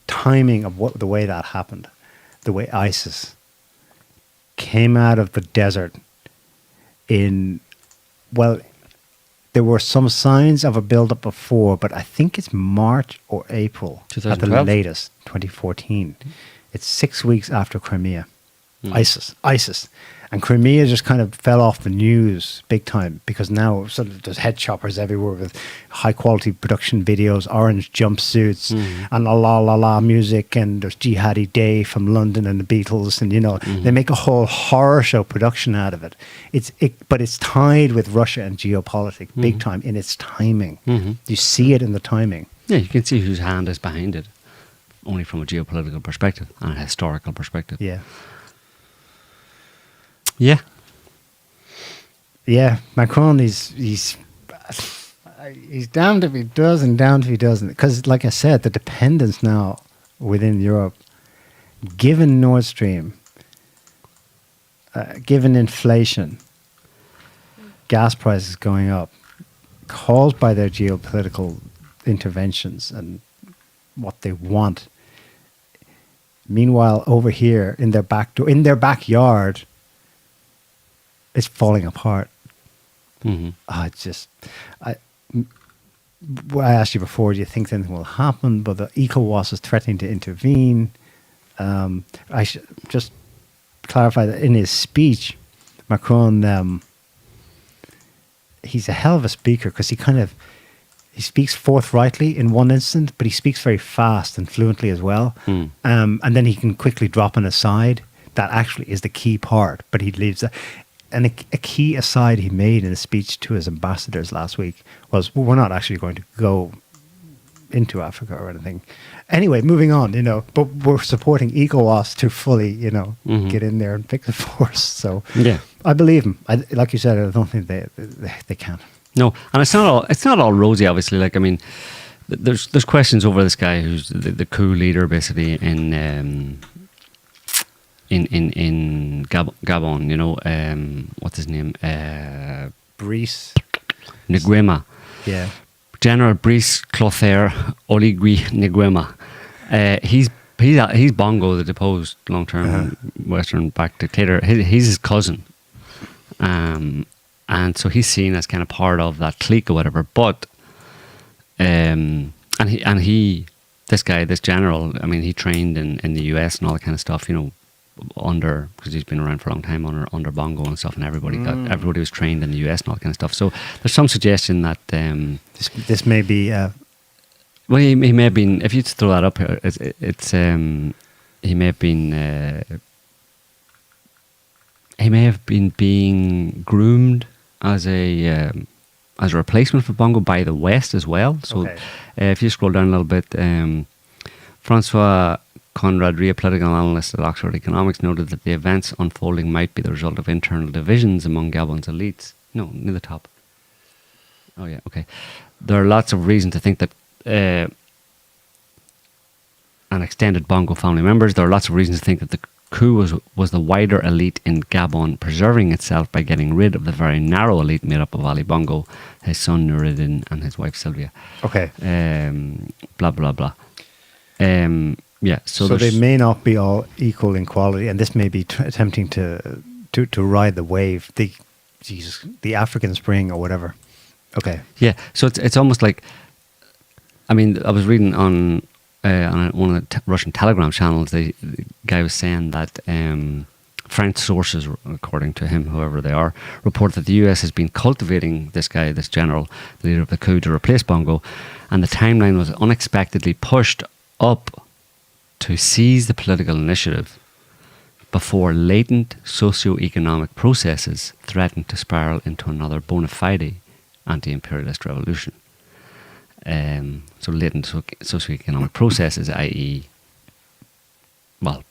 timing of the way that happened, the way ISIS came out of the desert there were some signs of a build-up before, but I think it's March or April at the 2012? latest, 2014. It's 6 weeks after Crimea. ISIS. And Crimea just kind of fell off the news big time because now sort of there's head choppers everywhere with high quality production videos, orange jumpsuits, and la la la music, and there's Jihadi Day from London and the Beatles, and they make a whole horror show production out of it. But it's tied with Russia and geopolitics big time in its timing. You see it in the timing. Yeah, you can see whose hand is behind it, only from a geopolitical perspective and a historical perspective. Yeah. Yeah. Yeah, Macron, he's damned if he does and damned if he doesn't. Because, like I said, the dependence now within Europe, given Nord Stream, given inflation, gas prices going up, caused by their geopolitical interventions and what they want. Meanwhile, over here in their backyard, it's falling apart. I asked you before, do you think anything will happen? But the ECOWAS is threatening to intervene. I should just clarify that in his speech, Macron, he's a hell of a speaker because he speaks forthrightly in one instant, but he speaks very fast and fluently as well. And then he can quickly drop an aside. That actually is the key part, but he leaves that. And a key aside he made in a speech to his ambassadors last week was, well, we're not actually going to go into Africa or anything. Anyway, moving on, but we're supporting ECOWAS to fully, get in there and fix it for us. So Yeah. I believe him. Like you said, I don't think they can. No, and it's not all rosy, obviously. Like, I mean, there's questions over this guy who's the coup leader, basically, in Gabon, what's his name? Brice Nguema. Yeah. General Brice Clotaire Oligui Nguema. He's Bongo, the deposed long-term Western-backed dictator. He's his cousin. And so he's seen as kind of part of that clique or whatever. But, this general, I mean, he trained in the US and all that kind of stuff, because he's been around for a long time under Bongo and stuff, and everybody was trained in the US and all that kind of stuff. So there's some suggestion that this may be. Well, he may have been. If you throw that up here, he may have been. He may have been being groomed as a replacement for Bongo by the West as well. So if you scroll down a little bit, Francois Conrad Rea, political analyst at Oxford Economics, noted that the events unfolding might be the result of internal divisions among Gabon's elites. No, near the top. Oh yeah, okay. There are lots of reasons to think that and extended Bongo family members. There are lots of reasons to think that the coup was the wider elite in Gabon preserving itself by getting rid of the very narrow elite made up of Ali Bongo, his son Noureddin, and his wife Sylvia. Okay. Blah blah blah. Yeah. So they may not be all equal in quality, and this may be attempting to ride the wave, the African Spring or whatever. Okay. Yeah. So it's almost like, I mean, I was reading on one of the Russian Telegram channels, the guy was saying that French sources, according to him, whoever they are, report that the US has been cultivating this guy, this general, the leader of the coup, to replace Bongo, and the timeline was unexpectedly pushed up to seize the political initiative before latent socio-economic processes threatened to spiral into another bona fide anti-imperialist revolution. So latent socio-economic processes, i.e., well,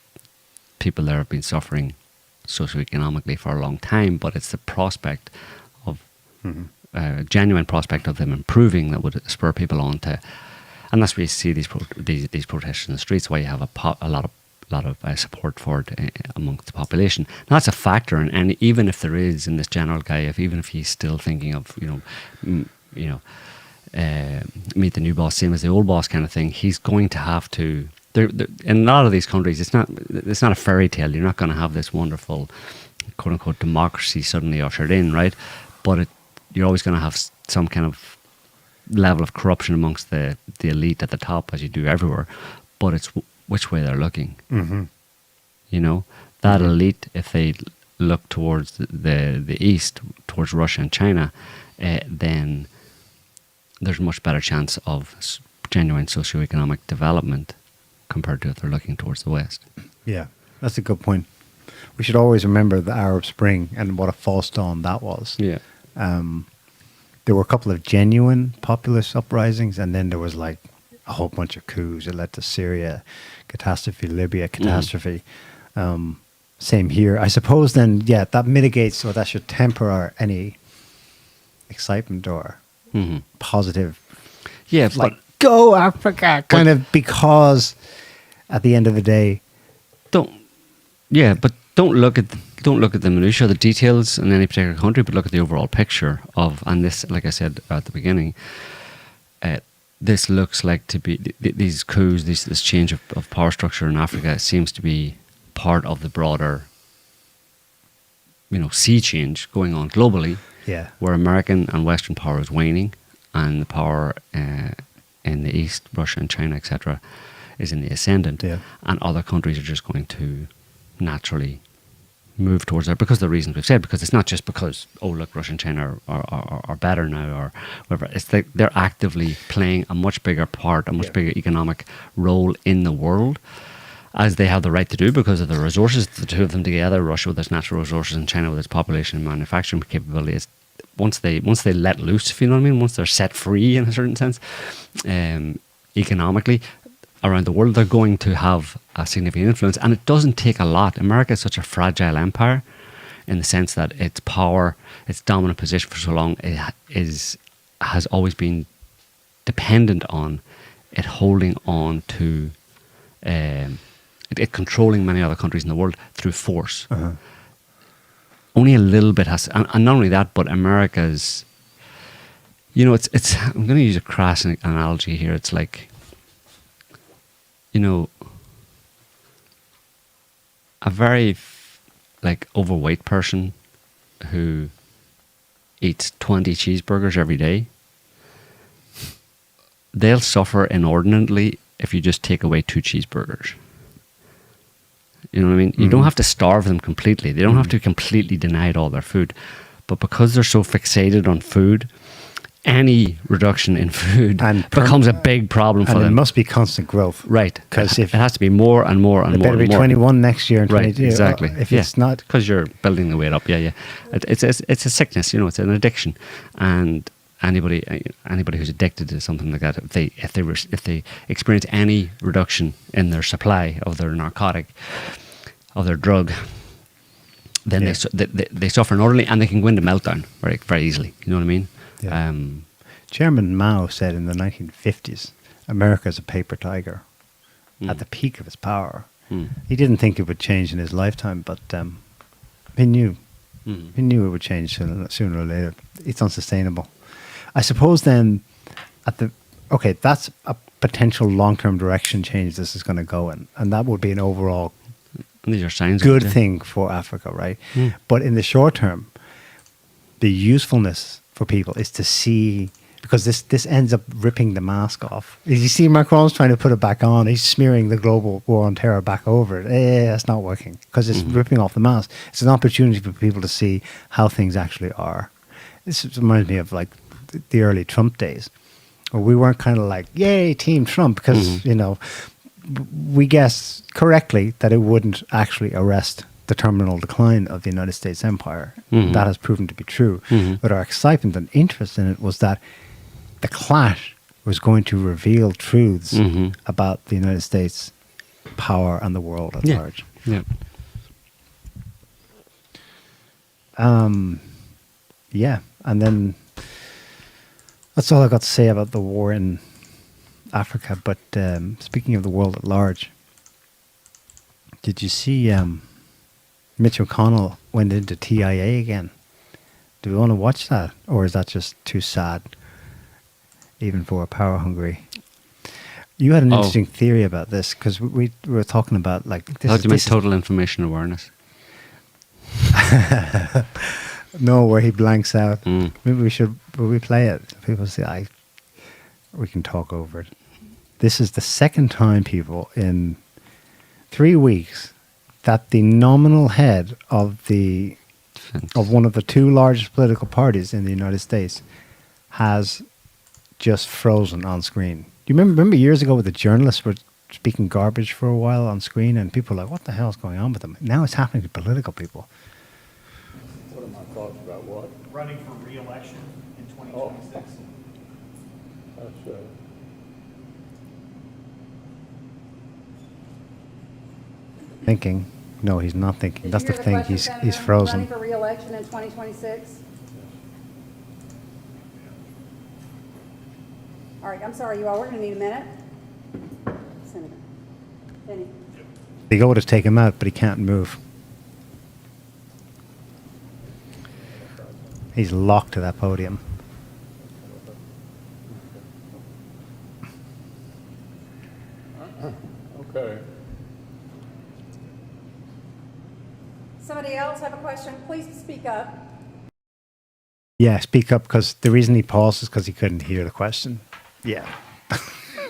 people there have been suffering socio-economically for a long time, but it's the prospect of, genuine prospect of them improving that would spur people on to, and that's where you see these protests in the streets, where you have a lot of support for it amongst the population. And that's a factor, and even if there is in this general guy, even if he's still thinking of meet the new boss, same as the old boss kind of thing, he's going to have to. In a lot of these countries, it's not a fairy tale. You're not going to have this wonderful, quote unquote, democracy suddenly ushered in, right? But you're always going to have some kind of level of corruption amongst the elite at the top, as you do everywhere. But it's which way they're looking. Mm-hmm. You know, that elite, if they look towards the east, towards Russia and China, then there's a much better chance of genuine socioeconomic development compared to if they're looking towards the west. Yeah, that's a good point. We should always remember the Arab Spring and what a false dawn that was. Yeah. There were a couple of genuine populist uprisings, and then there was like a whole bunch of coups. It led to Syria, catastrophe, Libya, catastrophe. Same here. I suppose then, yeah, that mitigates, or that should temper any excitement or positive. Yeah, like, go Africa, kind of, because at the end of the day, don't look at the minutiae, the details in any particular country, but look at the overall picture of, and this, like I said at the beginning, this looks like to be these coups, this change of power structure in Africa seems to be part of the broader, sea change going on globally. Yeah, where American and Western power is waning, and the power in the East, Russia and China, etc., is in the ascendant, and other countries are just going to naturally move towards that because of the reasons we've said. Because it's not just because, oh look, Russia and China are better now or whatever. It's like they're actively playing a much bigger part, a much bigger economic role in the world, as they have the right to do because of the resources. The two of them together, Russia with its natural resources and China with its population and manufacturing capabilities. Once they let loose, if you know what I mean, once they're set free in a certain sense, economically, around the world, they're going to have a significant influence. And it doesn't take a lot. America is such a fragile empire in the sense that its power, its dominant position for so long has always been dependent on it holding on to, it controlling many other countries in the world through force. Uh-huh. Only a little bit has, and not only that, but America's, it's, I'm going to use a crass analogy here. It's like, a very overweight person who eats 20 cheeseburgers every day, they'll suffer inordinately if you just take away 2 cheeseburgers. You know what I mean? You don't have to starve them completely. They don't have to be completely denied all their food. But because they're so fixated on food, any reduction in food becomes a big problem for them. And it must be constant growth. Right. Because it has to be more and more and more. It better be 21 next year and 22. Right, exactly. If it's not... Because you're building the weight up. Yeah. It's a sickness, it's an addiction. And anybody who's addicted to something like that, if they experience any reduction in their supply of their narcotic, of their drug, then they suffer inordinately, and they can go into meltdown very, very easily. You know what I mean? Yeah. Chairman Mao said in the 1950s, America is a paper tiger at the peak of its power. He didn't think it would change in his lifetime, but he knew. He knew it would change sooner or later. It's unsustainable. I suppose then, that's a potential long-term direction change this is going to go in, and that would be an overall these are signs good thing for Africa, right? But in the short term, the usefulness for people is to see, because this ends up ripping the mask off. You see Macron's trying to put it back on. He's smearing the global war on terror back over it. That's not working because it's ripping off the mask. It's an opportunity for people to see how things actually are. This reminds me of like the early Trump days, where we weren't kind of like, yay, Team Trump, because, we guessed correctly that it wouldn't actually arrest the terminal decline of the United States empire. That has proven to be true. But our excitement and interest in it was that the clash was going to reveal truths about the United States power and the world at large. Yeah. And then that's all I got to say about the war in Africa. But speaking of the world at large, Did you see Mitch McConnell went into TIA again? Do we want to watch that? Or is that just too sad, even for a power-hungry? You had an interesting theory about this, because we were talking about, like... How do you mean total information awareness? No, where he blanks out. Maybe we play it? People say, we can talk over it. This is the second time, people, in 3 weeks, that the nominal head of one of the two largest political parties in the United States has just frozen on screen. Do you remember years ago, with the journalists were speaking garbage for a while on screen, and people were like, what the hell is going on with them? Now it's happening to political people. What are my thoughts about what? Running for re-election in 2026. That's Thinking. No, he's not thinking. That's the thing. He's frozen. Running for re-election in 2026. All right, I'm sorry, you all. We're going to need a minute. Senator. Penny. They go to take him out, but he can't move. He's locked to that podium. okay. Somebody else have a question? Please speak up. Yeah, speak up, because the reason he paused is because he couldn't hear the question. Yeah.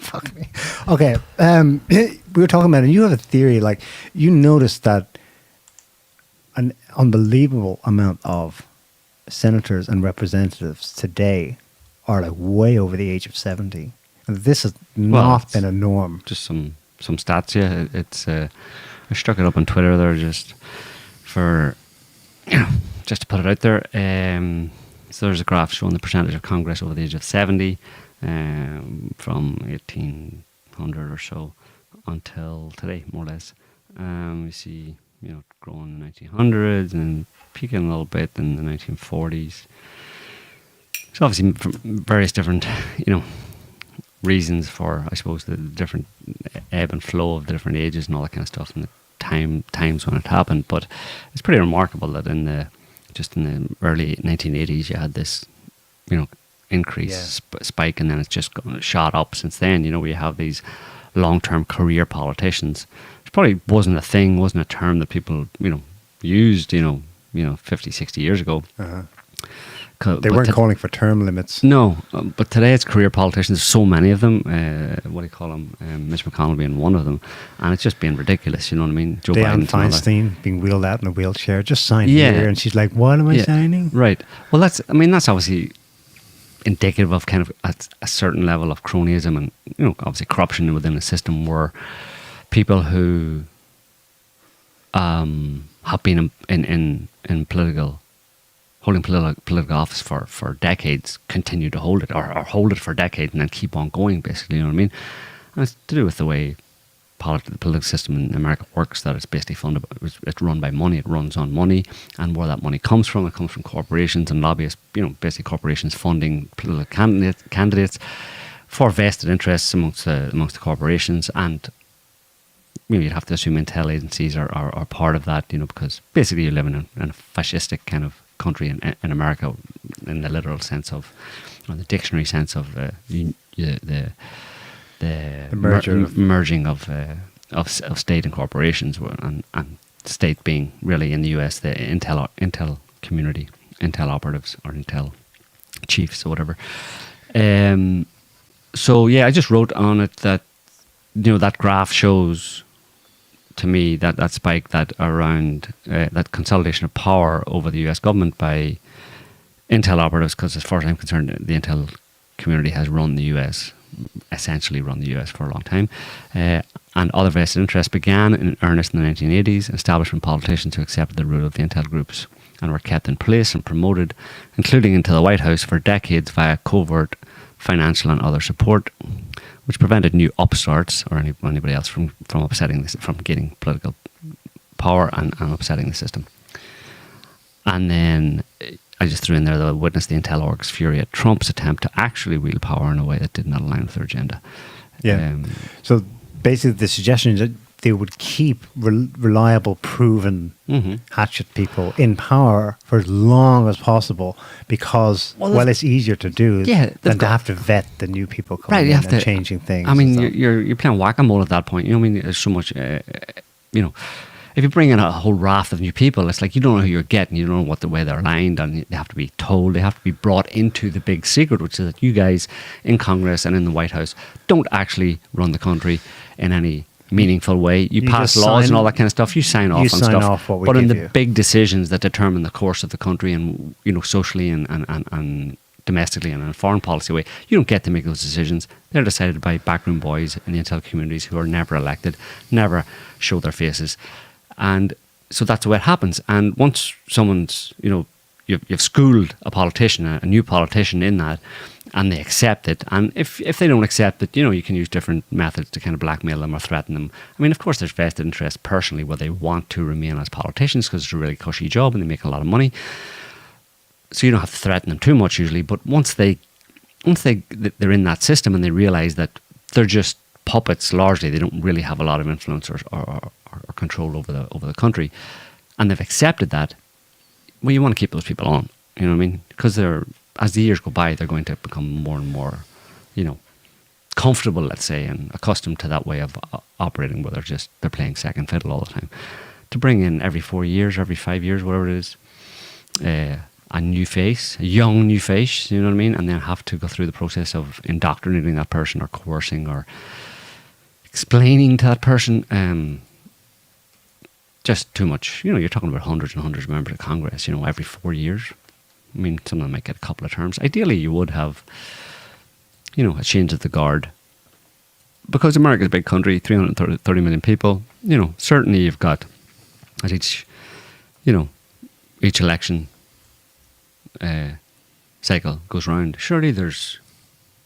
Fuck me. Okay. We were talking about it, and you have a theory, like, you noticed that an unbelievable amount of senators and representatives today are like way over the age of 70. And this has not been a norm. Just some stats, yeah. It's I struck it up on Twitter there just for, just to put it out there. So there's a graph showing the percentage of Congress over the age of 70 from 1800 or so until today, more or less. We see, growing in the 1900s and peaking a little bit in the 1940s. So obviously from various different, reasons for, I suppose, the different ebb and flow of the different ages and all that kind of stuff, and the times when it happened. But it's pretty remarkable that in the early 1980s you had this, increase, spike, and then it's just shot up since then. We have these long-term career politicians. It probably wasn't a term that people, used, 50, 60 years ago. They weren't calling for term limits. No, but today it's career politicians. There's so many of them. What do you call them? Mitch McConnell being one of them. And it's just being ridiculous, you know what I mean? Joe Dianne Feinstein being wheeled out in a wheelchair. Just sign here. And she's like, what am I signing? Right. Well, that's obviously indicative of kind of a certain level of cronyism and, obviously corruption within the system, where people who have been in holding political office for decades continue to hold it, or hold it for decades and then keep on going, basically, you know what I mean? And it's to do with the way the political system in America works, that it's basically funded, it's run by money, it runs on money, and where that money comes from, it comes from corporations and lobbyists, basically corporations funding political candidates for vested interests amongst the corporations. And you'd have to assume intel agencies are part of that, because basically you live in a fascistic kind of country in America, in the literal sense of, the dictionary sense of the merging of state and corporations, and state being really in the US the intel community, intel operatives or intel chiefs or whatever. So yeah, I just wrote on it that that graph shows to me that spike, that around that consolidation of power over the US government by intel operatives, because as far as I'm concerned, the intel community has essentially run the US for a long time, and other vested interests began in earnest in the 1980s. Establishment politicians who accepted the rule of the intel groups and were kept in place and promoted, including into the White House, for decades via covert financial and other support, which prevented new upstarts or anybody else from getting political power and upsetting the system. And then I just threw in there that I witnessed the intel org's fury at Trump's attempt to actually wield power in a way that did not align with their agenda. Yeah. So basically the suggestion is that they would keep reliable, proven hatchet people in power for as long as possible because, it's easier to do than to have to vet the new people coming in and changing things. I mean, you're playing whack-a-mole at that point. You know what I mean? There's so much, you know, if you bring in a whole raft of new people, it's like you don't know who you're getting, you don't know what the way they're aligned, and they have to be told, they have to be brought into the big secret, which is that you guys in Congress and in the White House don't actually run the country in any meaningful way. You pass laws and all that kind of stuff. You sign off on stuff. But in the big decisions that determine the course of the country and, you know, socially and domestically and in a foreign policy way, you don't get to make those decisions. They're decided by backroom boys in the intel communities who are never elected, never show their faces. And so that's the way it happens. And once someone's, you know, you've schooled a politician, a new politician in that, and they accept it. And if they don't accept it, you know, you can use different methods to kind of blackmail them or threaten them. I mean, of course, there's vested interest personally where they want to remain as politicians because it's a really cushy job and they make a lot of money. So you don't have to threaten them too much usually. But once they're in that system and they realize that they're just puppets largely, they don't really have a lot of influence or control over the country, and they've accepted that, well, you want to keep those people on, you know what I mean? Because as the years go by, they're going to become more and more, you know, comfortable, let's say, and accustomed to that way of operating where they're playing second fiddle all the time. To bring in every 4 years, every 5 years, whatever it is, a new face, a young new face, you know what I mean? And then have to go through the process of indoctrinating that person or coercing or explaining to that person, just too much. You know, you're talking about hundreds and hundreds of members of Congress, you know, every 4 years. I mean, some of them might get a couple of terms. Ideally, you would have, you know, a change of the guard. Because America's a big country, 330 million people, you know, certainly you've got, at each election cycle goes round, surely there's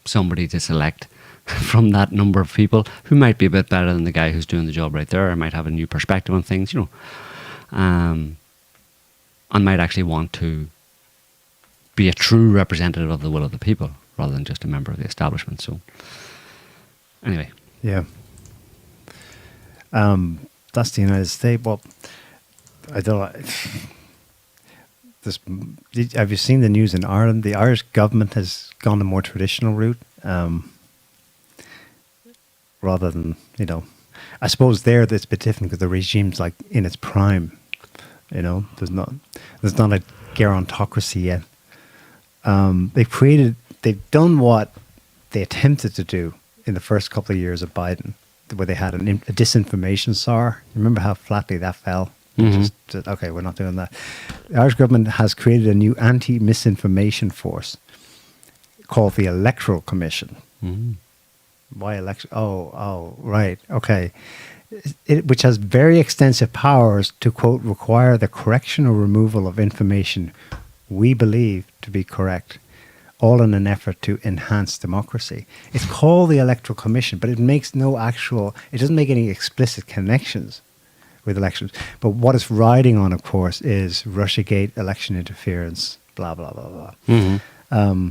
somebody to select from that number of people who might be a bit better than the guy who's doing the job right there, or might have a new perspective on things, you know, and might actually want to be a true representative of the will of the people rather than just a member of the establishment. So anyway. Yeah. That's the United States. Well, I don't know. Have you seen the news in Ireland? The Irish government has gone a more traditional route. Rather than, you know, I suppose there it's a bit different because the regime's like in its prime, you know, there's not a gerontocracy yet. They've done what they attempted to do in the first couple of years of Biden, where they had a disinformation czar. Remember how flatly that fell? Just, okay, we're not doing that. The Irish government has created a new anti-misinformation force called the Electoral Commission. Why election? Oh, right. Okay. Which has very extensive powers to, quote, require the correction or removal of information we believe to be correct, all in an effort to enhance democracy. It's called the Electoral Commission, but it makes it doesn't make any explicit connections with elections. But what it's riding on, of course, is Russiagate, election interference, blah, blah, blah, blah.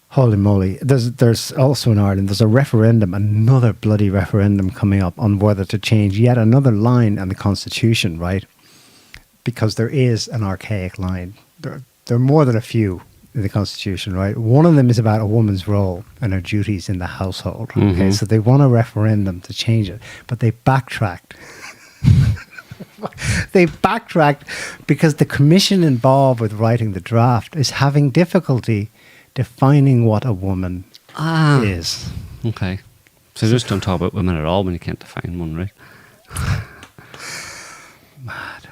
Holy moly. There's also in Ireland, there's a referendum, another bloody referendum coming up on whether to change yet another line in the Constitution, right? Because there is an archaic line. There are more than a few in the Constitution, right? One of them is about a woman's role and her duties in the household. Okay, so they want a referendum to change it, but they backtracked. They backtracked because the commission involved with writing the draft is having difficulty defining what a woman is. Okay. So just don't talk about women at all when you can't define one, right? Mad.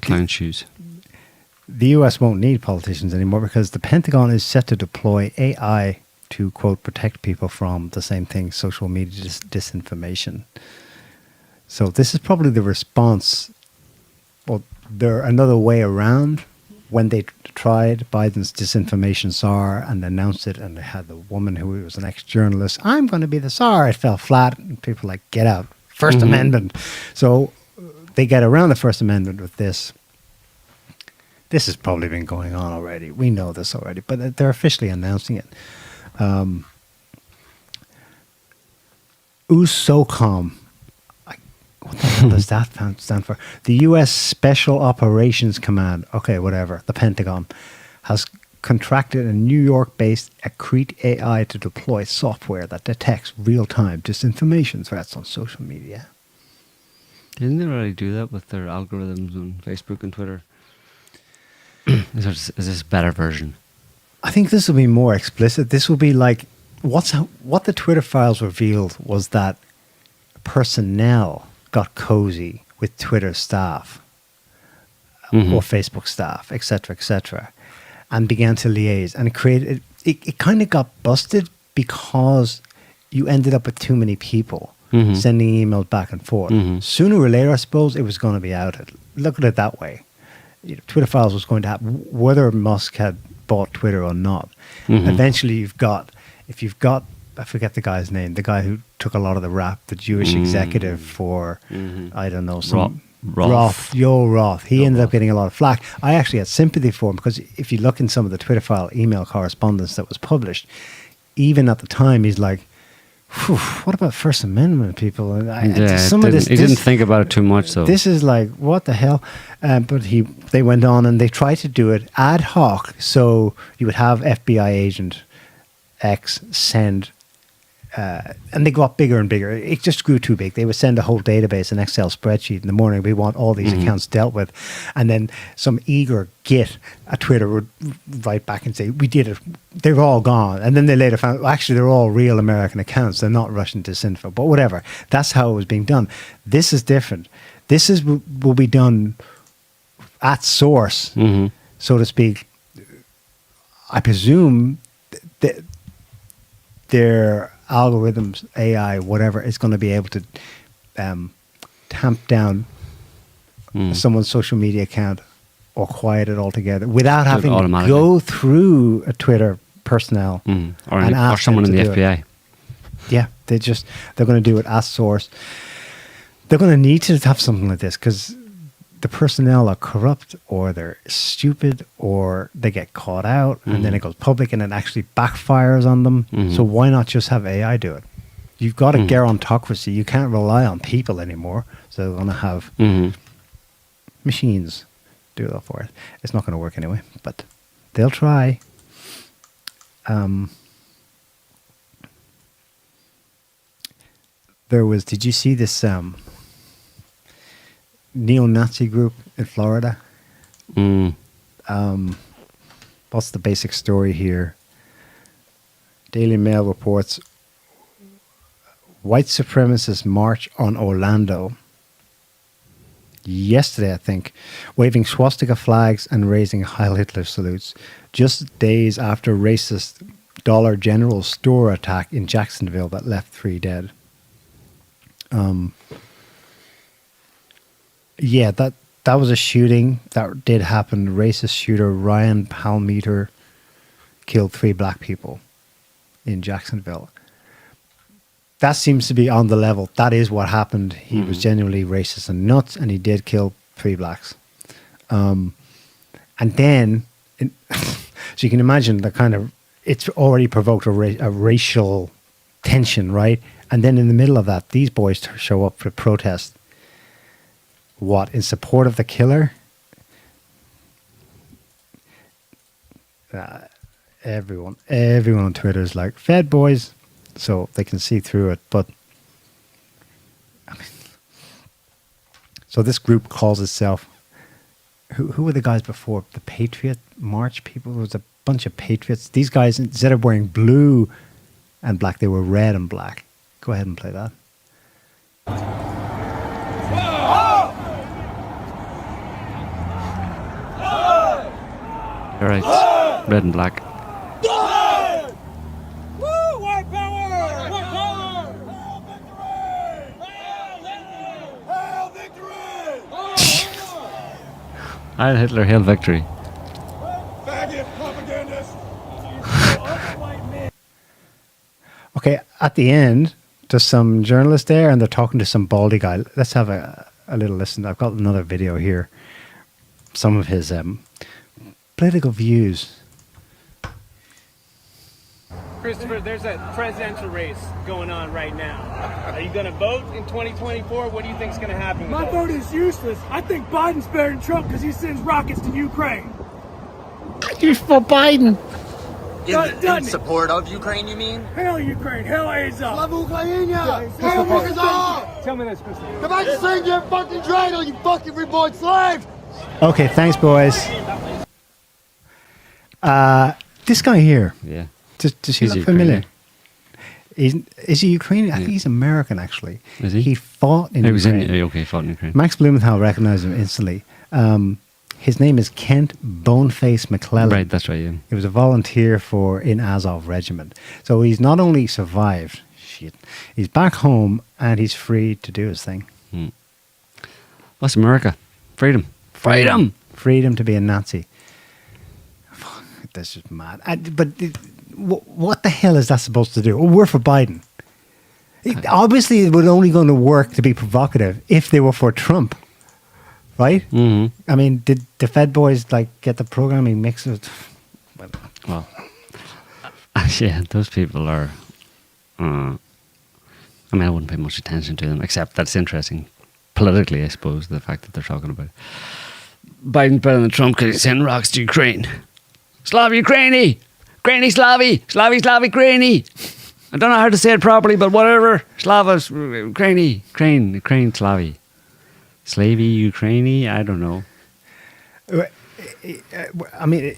Clown shoes. The US won't need politicians anymore because the Pentagon is set to deploy AI to, quote, protect people from the same thing, social media disinformation. So this is probably the response. Well, there another way around. When they tried Biden's disinformation czar and announced it, and they had the woman who was an ex-journalist, I'm going to be the czar, it fell flat, and people were like, get out, First Amendment. So they get around the First Amendment with this. This has probably been going on already. We know this already, but they're officially announcing it. USOCOM. What the hell does that stand for? The U.S. Special Operations Command. Okay, whatever. The Pentagon has contracted a New York-based Accrete AI to deploy software that detects real-time disinformation threats on social media. Didn't they already do that with their algorithms on Facebook and Twitter? Is this a better version? I think this will be more explicit. This will be like what the Twitter files revealed was that personnel got cozy with Twitter staff or Facebook staff, etc., and began to liaise, and it kind of got busted because you ended up with too many people sending emails back and forth. Sooner or later, I suppose, it was going to be outed. Look at it that way. Twitter files was going to happen, whether Musk had bought Twitter or not. Eventually, if you've got, I forget the guy's name, the guy who took a lot of the rap, the Jewish executive for, I don't know, some Roth. He ended up getting a lot of flack. I actually had sympathy for him because if you look in some of the Twitter file email correspondence that was published, even at the time, he's like, what about First Amendment people? He didn't think about it too much, though. This is like, what the hell? But they went on and they tried to do it ad hoc. So you would have FBI agent X send, and they got bigger and bigger. It just grew too big. They would send a whole database, an Excel spreadsheet in the morning. We want all these accounts dealt with. And then some eager git at Twitter would write back and say, we did it. They're all gone. And then they later found, well, actually, they're all real American accounts. They're not Russian disinfo. But whatever. That's how it was being done. This is different. This will be done at source, so to speak. I presume that their algorithms, AI, whatever, is going to be able to tamp down someone's social media account or quiet it altogether without having to go through a Twitter personnel or someone in the FBI. Yeah, they're going to do it as source. They're going to need to have something like this because the personnel are corrupt or they're stupid or they get caught out and then it goes public and it actually backfires on them. So why not just have AI do it? You've got a gerontocracy. You can't rely on people anymore. So they're going to have machines do it all for it. It's not going to work anyway, but they'll try. Did you see this neo-Nazi group in Florida? What's the basic story here? Daily Mail reports white supremacists march on Orlando yesterday, I think, waving swastika flags and raising Heil Hitler salutes, just days after racist Dollar General store attack in Jacksonville that left 3 dead. Yeah, that was a shooting that did happen. Racist shooter Ryan Palmeter killed 3 black people in Jacksonville. That seems to be on the level. That is what happened. He was genuinely racist and nuts, and he did kill 3 blacks. And then, so you can imagine the kind of, it's already provoked a racial tension, right? And then in the middle of that, these boys show up for protest. What, in support of the killer? Everyone on Twitter is like, Fed boys, so they can see through it. But, I mean, so this group calls itself, who were the guys before? The Patriot March people? It was a bunch of patriots. These guys, instead of wearing blue and black, they were red and black. Go ahead and play that. All right, red and black. White power! White power! Hail victory! Heil Hitler, hail victory. Faggot propagandist! Okay, at the end, there's some journalist there and they're talking to some baldy guy. Let's have a little listen. I've got another video here. Some of his political views. Christopher, there's a presidential race going on right now. Are you going to vote in 2024? What do you think is going to happen? My vote is useless. I think Biden's better than Trump because he sends rockets to Ukraine. You're for Biden. In support of Ukraine, you mean? Hell Ukraine, hell Azov. Love Ukraine. Tell me this, Christopher. Come back to sing your fucking dreidel, you fucking reborn slave. Okay, thanks, boys. This guy here. Yeah. Does he look familiar? Is he Ukrainian? I think he's American, actually. Is he? He fought in Ukraine. He fought in Ukraine. Max Blumenthal recognized him instantly. His name is Kent Boneface McClellan. Right, that's right, yeah. He was a volunteer in Azov Regiment. So he's not only survived, he's back home and he's free to do his thing. What's America? Freedom. Freedom to be a Nazi. Fuck, that's just mad. What the hell is that supposed to do? Oh, we're for Biden. Obviously, it would only going to work to be provocative if they were for Trump. Right? Mm-hmm. I mean, did the Fed boys get the programming mixed with? Well, yeah, those people are. I wouldn't pay much attention to them, except that's interesting politically, I suppose, the fact that they're talking about Biden better than Trump because he sent rocks to Ukraine. Slav Ukraini! Grainy Slavi! Slavi Grainy! I don't know how to say it properly, but whatever. Slavas, Grainy, Crane Slavi. Slavy, Ukraini, I don't know. I mean,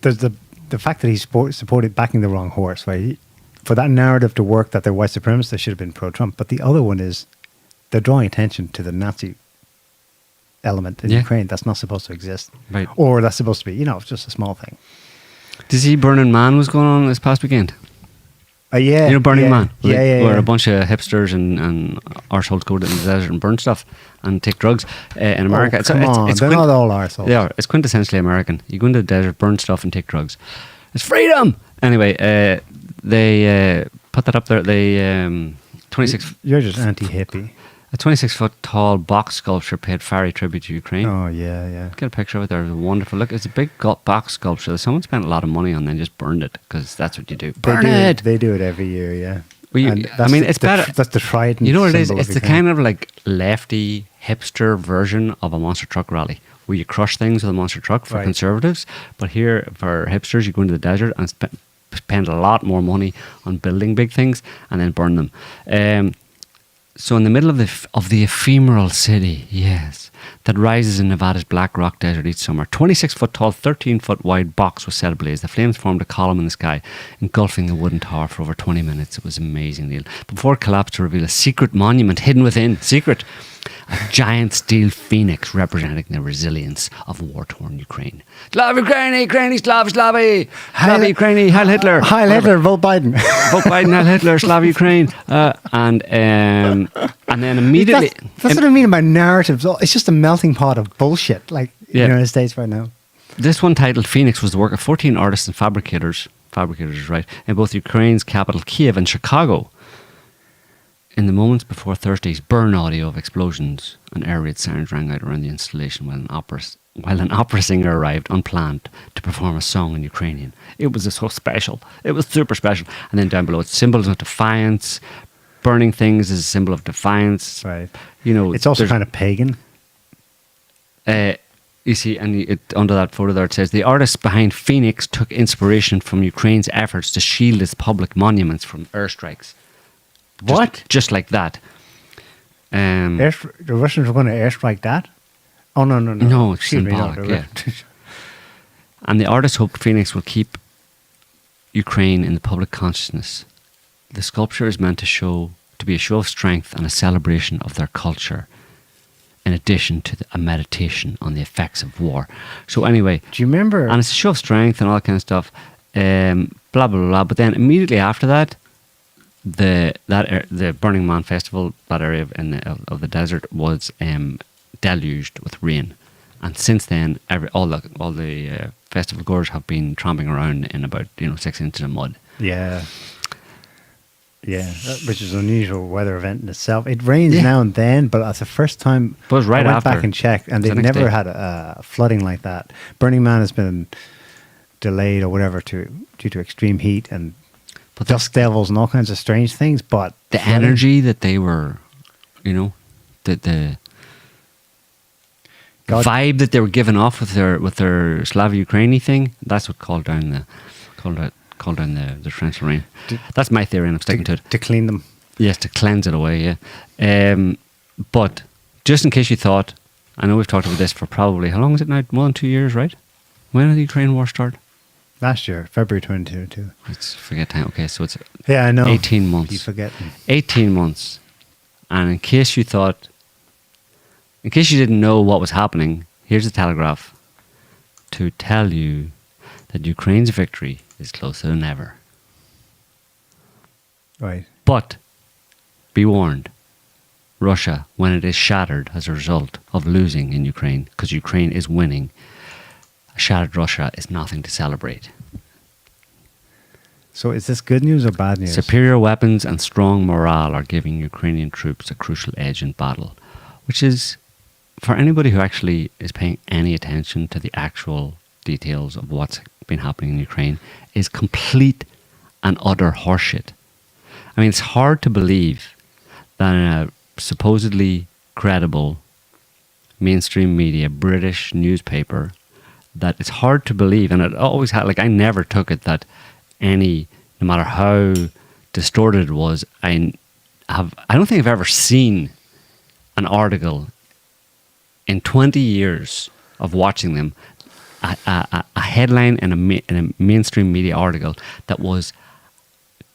there's the fact that he supported backing the wrong horse, right? For that narrative to work that they're white supremacists, they should have been pro-Trump. But the other one is they're drawing attention to the Nazi element in Ukraine that's not supposed to exist. Right. Or that's supposed to be, just a small thing. Did you see Burning Man was going on this past weekend? Yeah. Burning Man? Where yeah. a bunch of hipsters and arseholes go to the desert and burn stuff and take drugs in America. Oh, come on. They're not all arseholes. They are. It's quintessentially American. You go into the desert, burn stuff and take drugs. It's freedom! Anyway, they put that up there. They 26. You're just anti-hippie. A 26-foot tall box sculpture paid fiery tribute to Ukraine. Oh, yeah. Get a picture of it there. It's wonderful. Look, it's a big box sculpture that someone spent a lot of money on, then just burned it because that's what you do. Burn it! They do it every year, yeah. Well, it's better. That's the trident. You know what it is? symbol It's of the Ukraine. kind of hipster version of a monster truck rally where you crush things with a monster truck for conservatives. But here, for hipsters, you go into the desert and spend a lot more money on building big things and then burn them. So in the middle of the ephemeral city, yes, that rises in Nevada's Black Rock Desert each summer, 26-foot tall, 13-foot wide box was set ablaze. The flames formed a column in the sky, engulfing the wooden tower for over 20 minutes. It was amazing, Neil. Before it collapsed to reveal a secret monument hidden within. Secret. A giant steel phoenix representing the resilience of war-torn Ukraine. Slav Ukraini, Slavi, Ukraini, Heil Hitler. Heil Hitler, vote Biden. Vote Biden, Heil Hitler, Slav Ukraine. And then immediately... That's what I mean by narratives. It's just a melting pot of bullshit, the United States right now. This one, titled Phoenix, was the work of 14 artists and fabricators, in both Ukraine's capital, Kiev, and Chicago. In the moments before Thursday's burn audio of explosions, an air raid sirens rang out around the installation while an opera singer arrived unplanned to perform a song in Ukrainian. It was so special. It was super special. And then down below, it's symbols of defiance. Burning things is a symbol of defiance. Right. It's also kind of pagan. You see, and under that photo there, it says, the artists behind Phoenix took inspiration from Ukraine's efforts to shield its public monuments from airstrikes. What? Just like that. The Russians were going to airstrike that? Oh, no. No, it's symbolic, yeah. And the artists hoped Phoenix will keep Ukraine in the public consciousness. The sculpture is meant to be a show of strength and a celebration of their culture, in addition to a meditation on the effects of war. So anyway... Do you remember... And it's a show of strength and all that kind of stuff. Blah, blah, blah. But then immediately after that, the Burning Man Festival, that area of the desert, was deluged with rain, and since then, all the festival goers have been tramping around in about 6 inches of mud. Yeah, which is an unusual weather event in itself. It rains now and then, but that's the first time. But it was right I went after. back and checked, and they've never had a flooding like that. Burning Man has been delayed or whatever due to extreme heat and. But dust devils and all kinds of strange things. But the energy that they were, you know, the vibe that they were giving off with their Slava Ukraini thing, that's what called down the torrential rain. That's my theory, and I'm sticking to it. To clean them. Yes, to cleanse it away, yeah. But just in case you thought, I know we've talked about this for probably, how long is it now? More than 2 years, right? When did the Ukraine war start? Last year, February 22. Let's forget time. Okay, so it's I know. 18 months. You forget. 18 months. And in case you didn't know what was happening, here's the Telegraph to tell you that Ukraine's victory is closer than ever. Right. But be warned, Russia, when it is shattered as a result of losing in Ukraine, because Ukraine is winning, a shattered Russia is nothing to celebrate. So is this good news or bad news? Superior weapons and strong morale are giving Ukrainian troops a crucial edge in battle, which is, for anybody who actually is paying any attention to the actual details of what's been happening in Ukraine, is complete and utter horseshit. I mean, it's hard to believe that in a supposedly credible mainstream media British newspaper, that it's hard to believe, and it always had, like, I never took it that no matter how distorted it was, I don't think I've ever seen an article in 20 years of watching them, a headline in a mainstream media article that was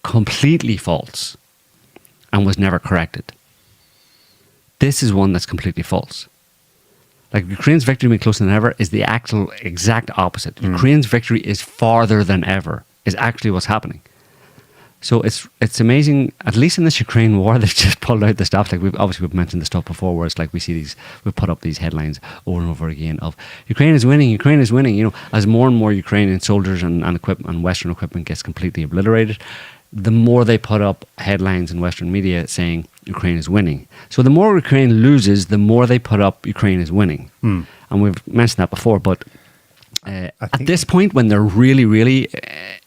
completely false and was never corrected. This is one that's completely false. Like, Ukraine's victory being closer than ever is the actual exact opposite. Ukraine's victory is farther than ever, is actually what's happening. So it's amazing, at least in this Ukraine war, they've just pulled out the stuff. Like, we've mentioned the stuff before, where it's like we've put up these headlines over and over again of Ukraine is winning, you know, as more and more Ukrainian soldiers and equipment and Western equipment gets completely obliterated, the more they put up headlines in Western media saying Ukraine is winning. So the more Ukraine loses, the more they put up Ukraine is winning. And we've mentioned that before, but at this point, when they're really, really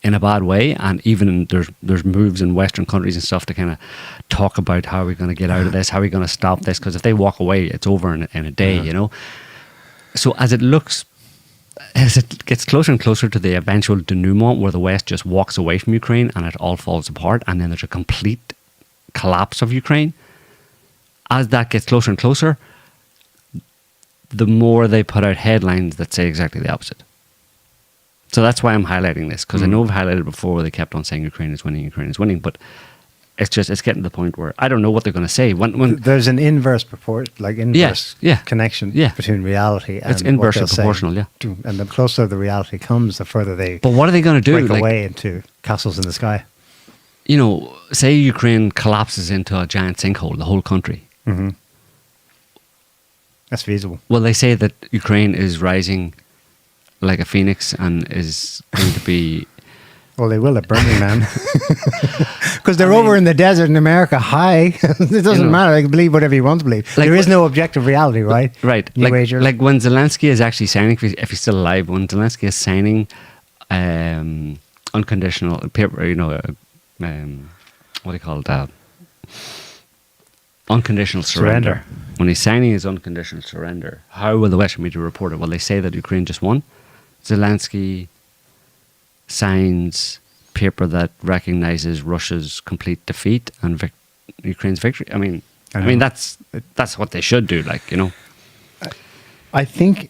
in a bad way, and even there's moves in Western countries and stuff to kind of talk about how we're going to get out of this, how we're going to stop this, because if they walk away, it's over in a day, you know. So as it gets closer and closer to the eventual denouement where the West just walks away from Ukraine and it all falls apart, and then there's a complete collapse of Ukraine, as that gets closer and closer, the more they put out headlines that say exactly the opposite. So that's why I'm highlighting this, because I know I've highlighted before where they kept on saying Ukraine is winning, but it's getting to the point where I don't know what they're going to say. When there's an inverse connection between reality and it's inversely proportional, and the closer the reality comes, the further they. But what are they going to do? Break away into castles in the sky. You know, say Ukraine collapses into a giant sinkhole, the whole country. Mm-hmm. That's feasible. Well, they say that Ukraine is rising like a phoenix and is going to be... Well, they will at Burning Man. Because they're over in the desert in America. It doesn't matter. They can believe whatever you want to believe. Like, there is no objective reality, right? Right. Like when Zelensky is actually signing, if he's still alive, when Zelensky is signing unconditional paper, you know, what do you call it? Unconditional surrender. When he's signing his unconditional surrender, how will the Western media report it? Well, they say that Ukraine just won. Zelensky signs paper that recognizes Russia's complete defeat and Ukraine's victory. I mean, that's what they should do. Like, you know, I think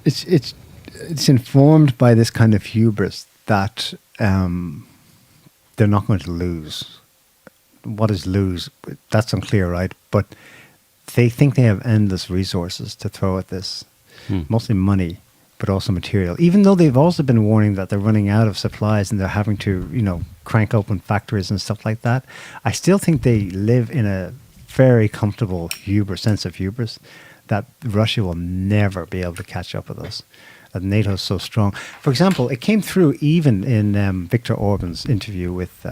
it's informed by this kind of hubris that they're not going to lose. What is lose? That's unclear, right? But they think they have endless resources to throw at this, mostly money, but also material. Even though they've also been warning that they're running out of supplies and they're having to, you know, crank open factories and stuff like that, I still think they live in a very comfortable sense of hubris that Russia will never be able to catch up with us. That NATO is so strong. For example, it came through even in Viktor Orban's interview with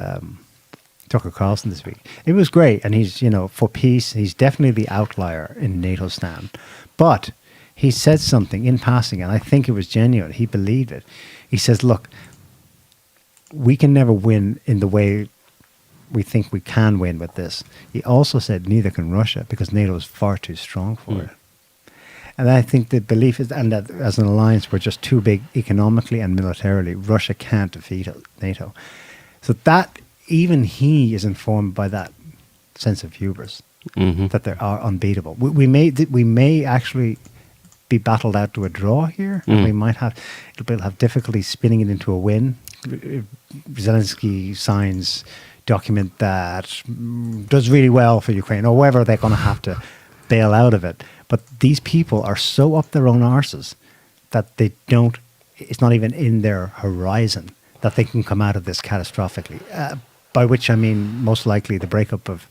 Tucker Carlson this week. It was great, and he's, you know, for peace. He's definitely the outlier in NATO's stand. But he said something in passing, and I think it was genuine. He believed it. He says, look, we can never win in the way we think we can win with this. He also said neither can Russia because NATO is far too strong for it. And I think the belief is, and that as an alliance, we're just too big economically and militarily. Russia can't defeat NATO. So that, even he is informed by that sense of hubris, that they are unbeatable. We may actually be battled out to a draw here, and we might have difficulty spinning it into a win. Zelensky signs document that does really well for Ukraine, or whether they're going to have to bail out of it. But these people are so up their own arses that they don't, it's not even in their horizon that they can come out of this catastrophically. By which I mean most likely the breakup of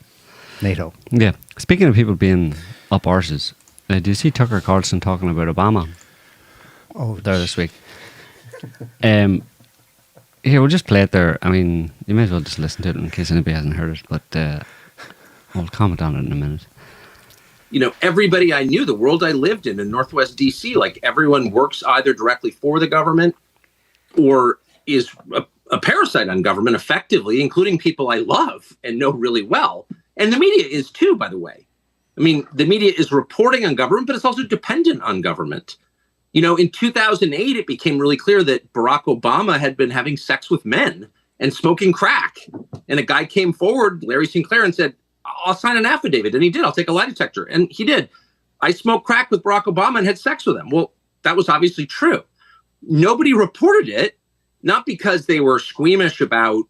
NATO. Yeah. Speaking of people being up arses, do you see Tucker Carlson talking about Obama? There this week. Here, we'll just play it there. I mean, you may as well just listen to it in case anybody hasn't heard it, but we'll comment on it in a minute. You know, everybody I knew, the world I lived in Northwest DC, like everyone works either directly for the government or is a parasite on government effectively, including people I love and know really well. And the media is too, by the way. I mean, the media is reporting on government, but it's also dependent on government. You know, in 2008, it became really clear that Barack Obama had been having sex with men and smoking crack. And a guy came forward, Larry Sinclair, and said, I'll sign an affidavit. And he did. I'll take a lie detector. And he did. I smoked crack with Barack Obama and had sex with him. Well, that was obviously true. Nobody reported it, not because they were squeamish about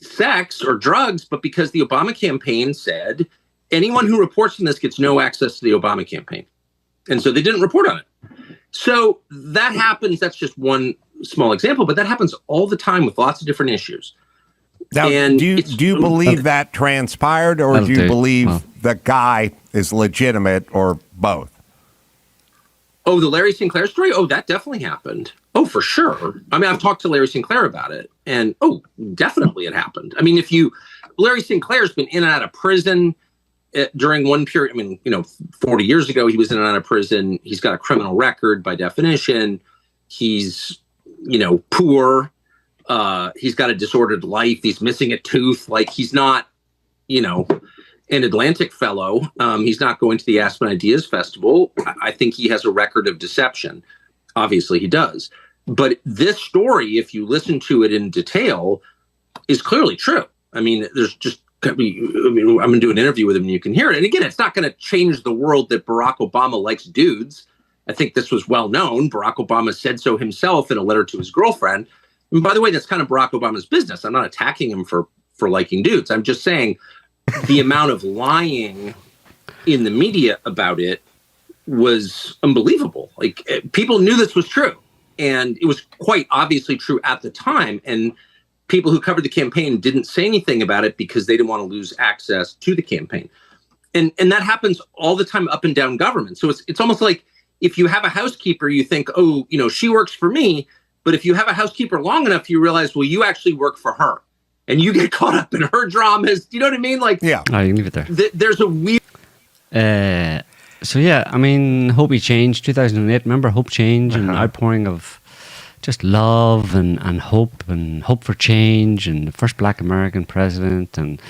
sex or drugs, but because the Obama campaign said anyone who reports on this gets no access to the Obama campaign. And so they didn't report on it. So that happens. That's just one small example, but that happens all the time with lots of different issues. Now, do you believe that transpired, or do you believe the guy is legitimate, or both? Oh, the Larry Sinclair story? Oh, that definitely happened. Oh, for sure. I mean, I've talked to Larry Sinclair about it, and definitely it happened. I mean, Larry Sinclair's been in and out of prison during one period. I mean, 40 years ago, he was in and out of prison. He's got a criminal record by definition. He's, poor. He's got a disordered life. He's missing a tooth. Like, he's not, an Atlantic fellow. He's not going to the Aspen Ideas Festival. I think he has a record of deception. Obviously, he does. But this story, if you listen to it in detail, is clearly true. I mean, I'm going to do an interview with him and you can hear it. And again, it's not going to change the world that Barack Obama likes dudes. I think this was well known. Barack Obama said so himself in a letter to his girlfriend. And by the way, that's kind of Barack Obama's business. I'm not attacking him for liking dudes. I'm just saying the amount of lying in the media about it was unbelievable. Like, people knew this was true, and it was quite obviously true at the time. And people who covered the campaign didn't say anything about it because they didn't want to lose access to the campaign. And that happens all the time up and down government. So it's almost like if you have a housekeeper, you think, she works for me. But if you have a housekeeper long enough, you realize, well, you actually work for her, and you get caught up in her dramas. Do you know what I mean? Like, yeah, you can leave it there. There's a weird. So yeah, I mean, Hope He Changed, 2008. Remember Hope Change and outpouring of just love and hope for change, and the first Black American president. And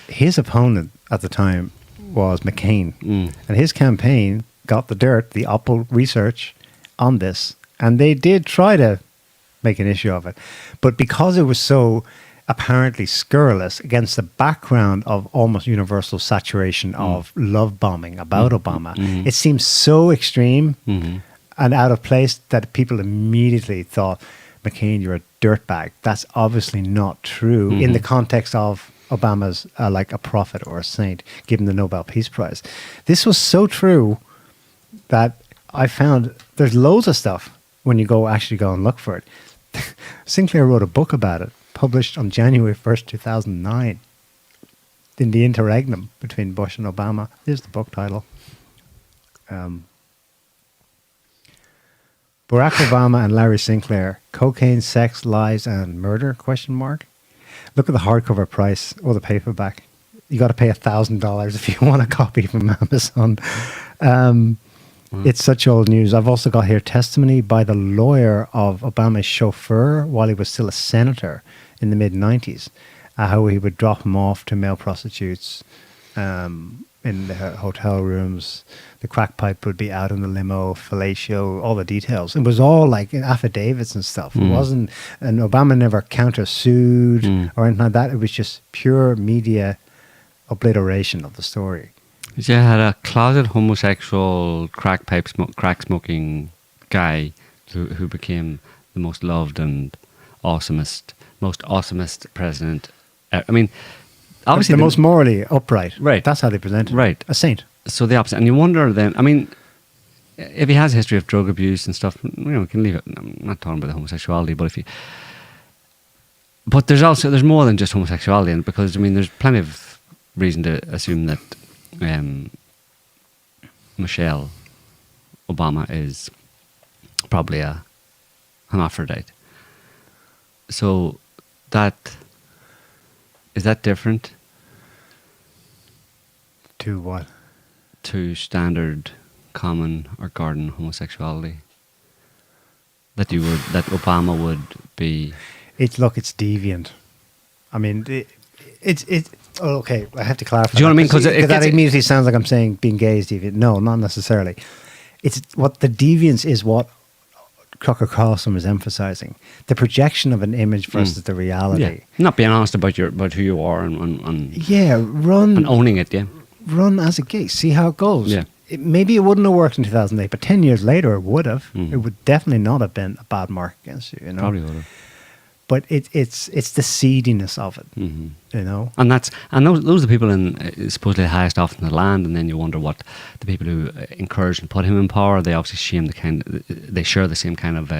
his opponent at the time was McCain, and his campaign got the dirt, the Oppo research on this. And they did try to make an issue of it. But because it was so apparently scurrilous against the background of almost universal saturation of love bombing about Obama, it seems so extreme and out of place that people immediately thought, McCain, you're a dirtbag. That's obviously not true in the context of Obama's like a prophet or a saint, given the Nobel Peace Prize. This was so true that I found there's loads of stuff when you go and look for it. Sinclair wrote a book about it, published on January 1st, 2009, in the interregnum between Bush and Obama. Here's the book title. Barack Obama and Larry Sinclair, Cocaine, Sex, Lies, and Murder, ? Look at the hardcover price or the paperback. You got to pay $1,000 if you want a copy from Amazon. It's such old news. I've also got here testimony by the lawyer of Obama's chauffeur while he was still a senator in the mid-90s, how he would drop him off to male prostitutes in the hotel rooms. The crack pipe would be out in the limo, fellatio, all the details. It was all like affidavits and stuff. It wasn't, and Obama never countersued or anything like that. It was just pure media obliteration of the story. You had a closet homosexual crack smoking guy who became the most loved and most awesomest president. I mean, obviously the most morally upright. Right. That's how they present it. Right. A saint. So the opposite. And you wonder then, I mean, if he has a history of drug abuse and stuff, we can leave it. I'm not talking about the homosexuality, but but there's more than just homosexuality, and because, I mean, there's plenty of reason to assume that Michelle Obama is probably a hermaphrodite. So is that different to what? To standard, common, or garden homosexuality? That Obama would be. It's deviant. I mean, it's okay. I have to clarify. Do you know what I mean? Because that immediately sounds like I'm saying being gay is deviant. No, not necessarily. It's what the deviance is. What Tucker Carlson was emphasizing: the projection of an image versus the reality. Yeah. Not being honest about who you are and run and owning it. Yeah, run as a gay. See how it goes. Yeah. Maybe it wouldn't have worked in 2008, but 10 years later it would have. It would definitely not have been a bad mark against you. Probably would have. But it's the seediness of it, you know. And those are the people in supposedly the highest office in the land, and then you wonder what the people who encouraged and put him in power. They obviously they share the same kind of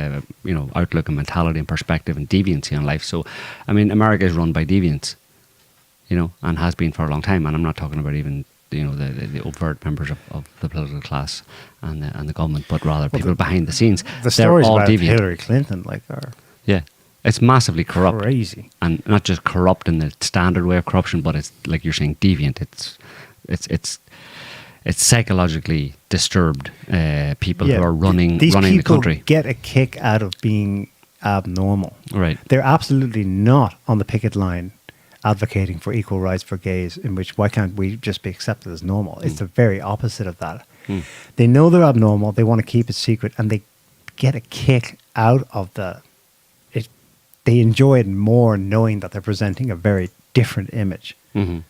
outlook and mentality and perspective and deviancy on life. So, I mean, America is run by deviants, and has been for a long time. And I'm not talking about even the overt members of the political class and the government, but rather people behind the scenes. The stories all about deviant. Hillary Clinton, are it's massively corrupt, crazy, and not just corrupt in the standard way of corruption, but it's like you're saying, deviant. It's psychologically disturbed people who are running the country. These people get a kick out of being abnormal. Right. They're absolutely not on the picket line advocating for equal rights for gays, in which why can't we just be accepted as normal? It's the very opposite of that. They know they're abnormal, they want to keep it secret, and they get a kick out of it. They enjoy it more knowing that they're presenting a very different image than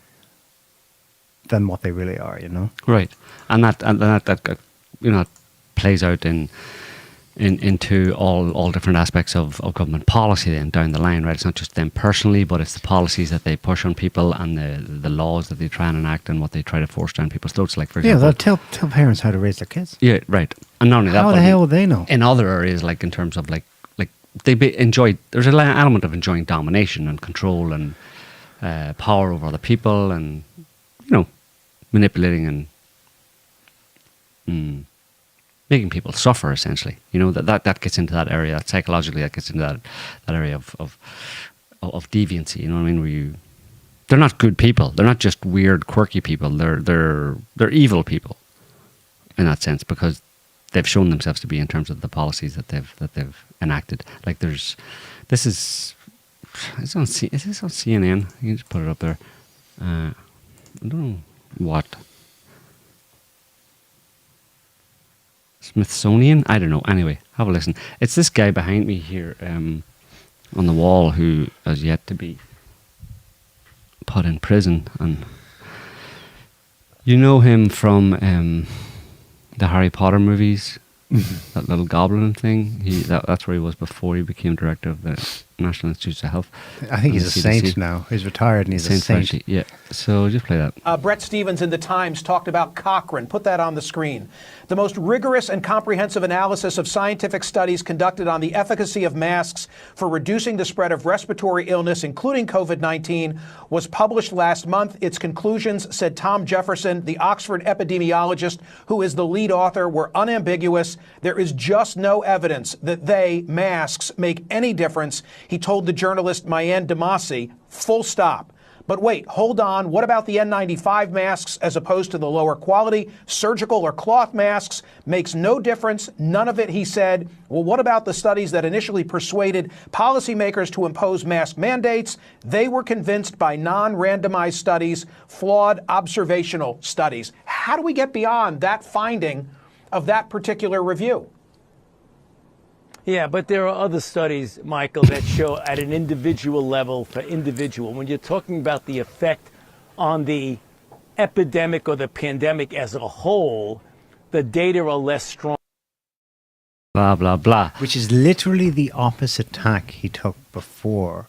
what they really are, Right. And that plays out into all different aspects of government policy then down the line, right? It's not just them personally, but it's the policies that they push on people and the laws that they try and enact and what they try to force down people's throats. Like, for example, they'll tell parents how to raise their kids. Yeah, right. And not only that, how the hell would they know? In other areas, like in terms of there's an element of enjoying domination and control and power over other people, and manipulating and making people suffer, essentially. That gets into that area. Psychologically, that gets into that area of deviancy. You know what I mean? They're not good people. They're not just weird, quirky people. They're evil people in that sense, because they've shown themselves to be in terms of the policies that they've enacted. Like is this on CNN? You can just put it up there. I don't know what. Smithsonian? I don't know. Anyway, have a listen. It's this guy behind me here on the wall who has yet to be put in prison. And you know him from the Harry Potter movies, that little goblin thing. That's where he was before he became director of the National Institutes of Health. I think he's a saint now. He's retired and he's a saint. Yeah. So just play that. Brett Stevens in The Times talked about Cochrane. Put that on the screen. The most rigorous and comprehensive analysis of scientific studies conducted on the efficacy of masks for reducing the spread of respiratory illness, including COVID-19, was published last month. Its conclusions, said Tom Jefferson, the Oxford epidemiologist who is the lead author, were unambiguous. There is just no evidence that masks, make any difference. He told the journalist Mayan Demasi, full stop. But wait, hold on. What about the N95 masks as opposed to the lower quality surgical or cloth masks? Makes no difference. None of it, he said. Well, what about the studies that initially persuaded policymakers to impose mask mandates? They were convinced by non-randomized studies, flawed observational studies. How do we get beyond that finding of that particular review? Yeah, but there are other studies, Michael, that show at an individual level for individual. When you're talking about the effect on the epidemic or the pandemic as a whole, the data are less strong. Blah, blah, blah. Which is literally the opposite tack he took before,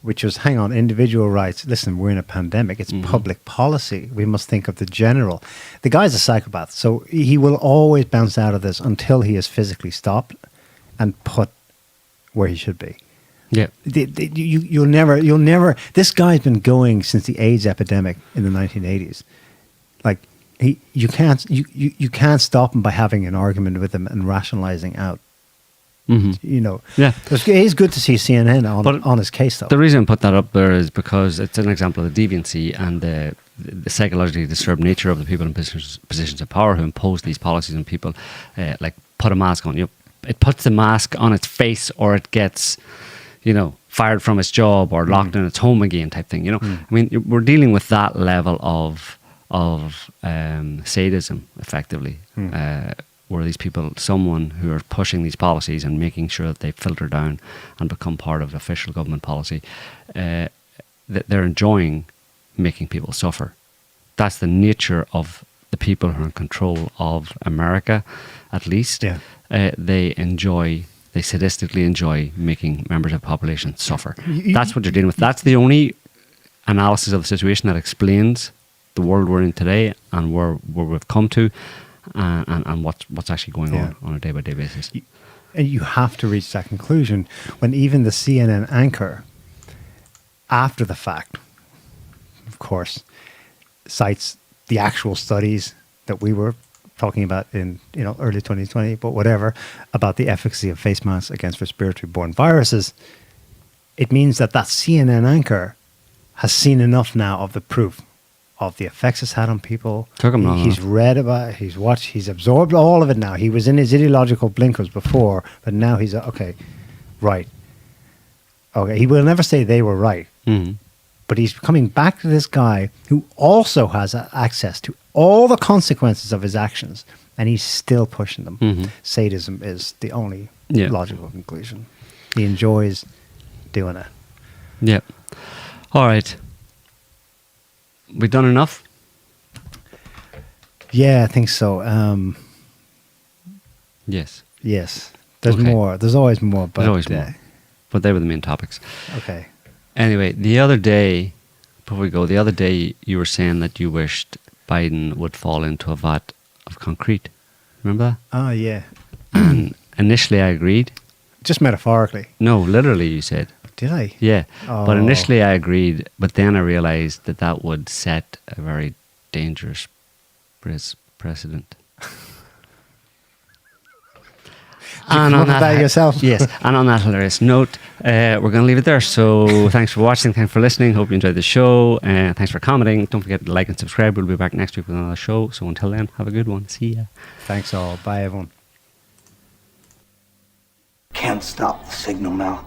which was, hang on, individual rights. Listen, we're in a pandemic. It's public policy. We must think of the general. The guy's a psychopath, so he will always bounce out of this until he is physically stopped and put where he should be. Yeah. You'll never, this guy's been going since the AIDS epidemic in the 1980s. Like, you can't stop him by having an argument with him and rationalizing out. You know, yeah, it is good to see CNN on his case, though. The reason I put that up there is because it's an example of the deviancy and the psychologically disturbed nature of the people in positions of power who impose these policies on people, like put a mask on. It puts the mask on its face, or it gets, fired from its job or locked in its home again, type thing. I mean, we're dealing with that level of sadism, effectively. Where these people, someone who are pushing these policies and making sure that they filter down and become part of official government policy, that they're enjoying making people suffer. That's the nature of the people who are in control of America, at least. Yeah. They sadistically enjoy making members of the population suffer. That's what you're dealing with. That's the only analysis of the situation that explains the world we're in today and where we've come to. And what's actually going on a day-by-day basis. And you have to reach that conclusion when even the CNN anchor, after the fact, of course, cites the actual studies that we were talking about in early 2020, but whatever, about the efficacy of face masks against respiratory-borne viruses. It means that CNN anchor has seen enough now of the proof of the effects it's had on people. He's read about it, he's watched, he's absorbed all of it now. He was in his ideological blinkers before, but now he's right. Okay, he will never say they were right. But he's coming back to this guy who also has access to all the consequences of his actions, and he's still pushing them. Sadism is the only logical conclusion. He enjoys doing it. Yeah. All right. We done enough? Yeah, I think so. Yes. There's more. There's always more. But there's always more. But they were the main topics. Okay. Anyway, the other day you were saying that you wished Biden would fall into a vat of concrete. Remember that? Oh, yeah. And initially I agreed. Just metaphorically? No, literally you said. Did I? Yeah. But initially I agreed, but then I realized that would set a very dangerous precedent. And on that yourself. Yes. And on that hilarious note, we're going to leave it there. So thanks for watching. Thanks for listening. Hope you enjoyed the show. Thanks for commenting. Don't forget to like and subscribe. We'll be back next week with another show. So until then, have a good one. See ya. Thanks all. Bye, everyone. Can't stop the signal now.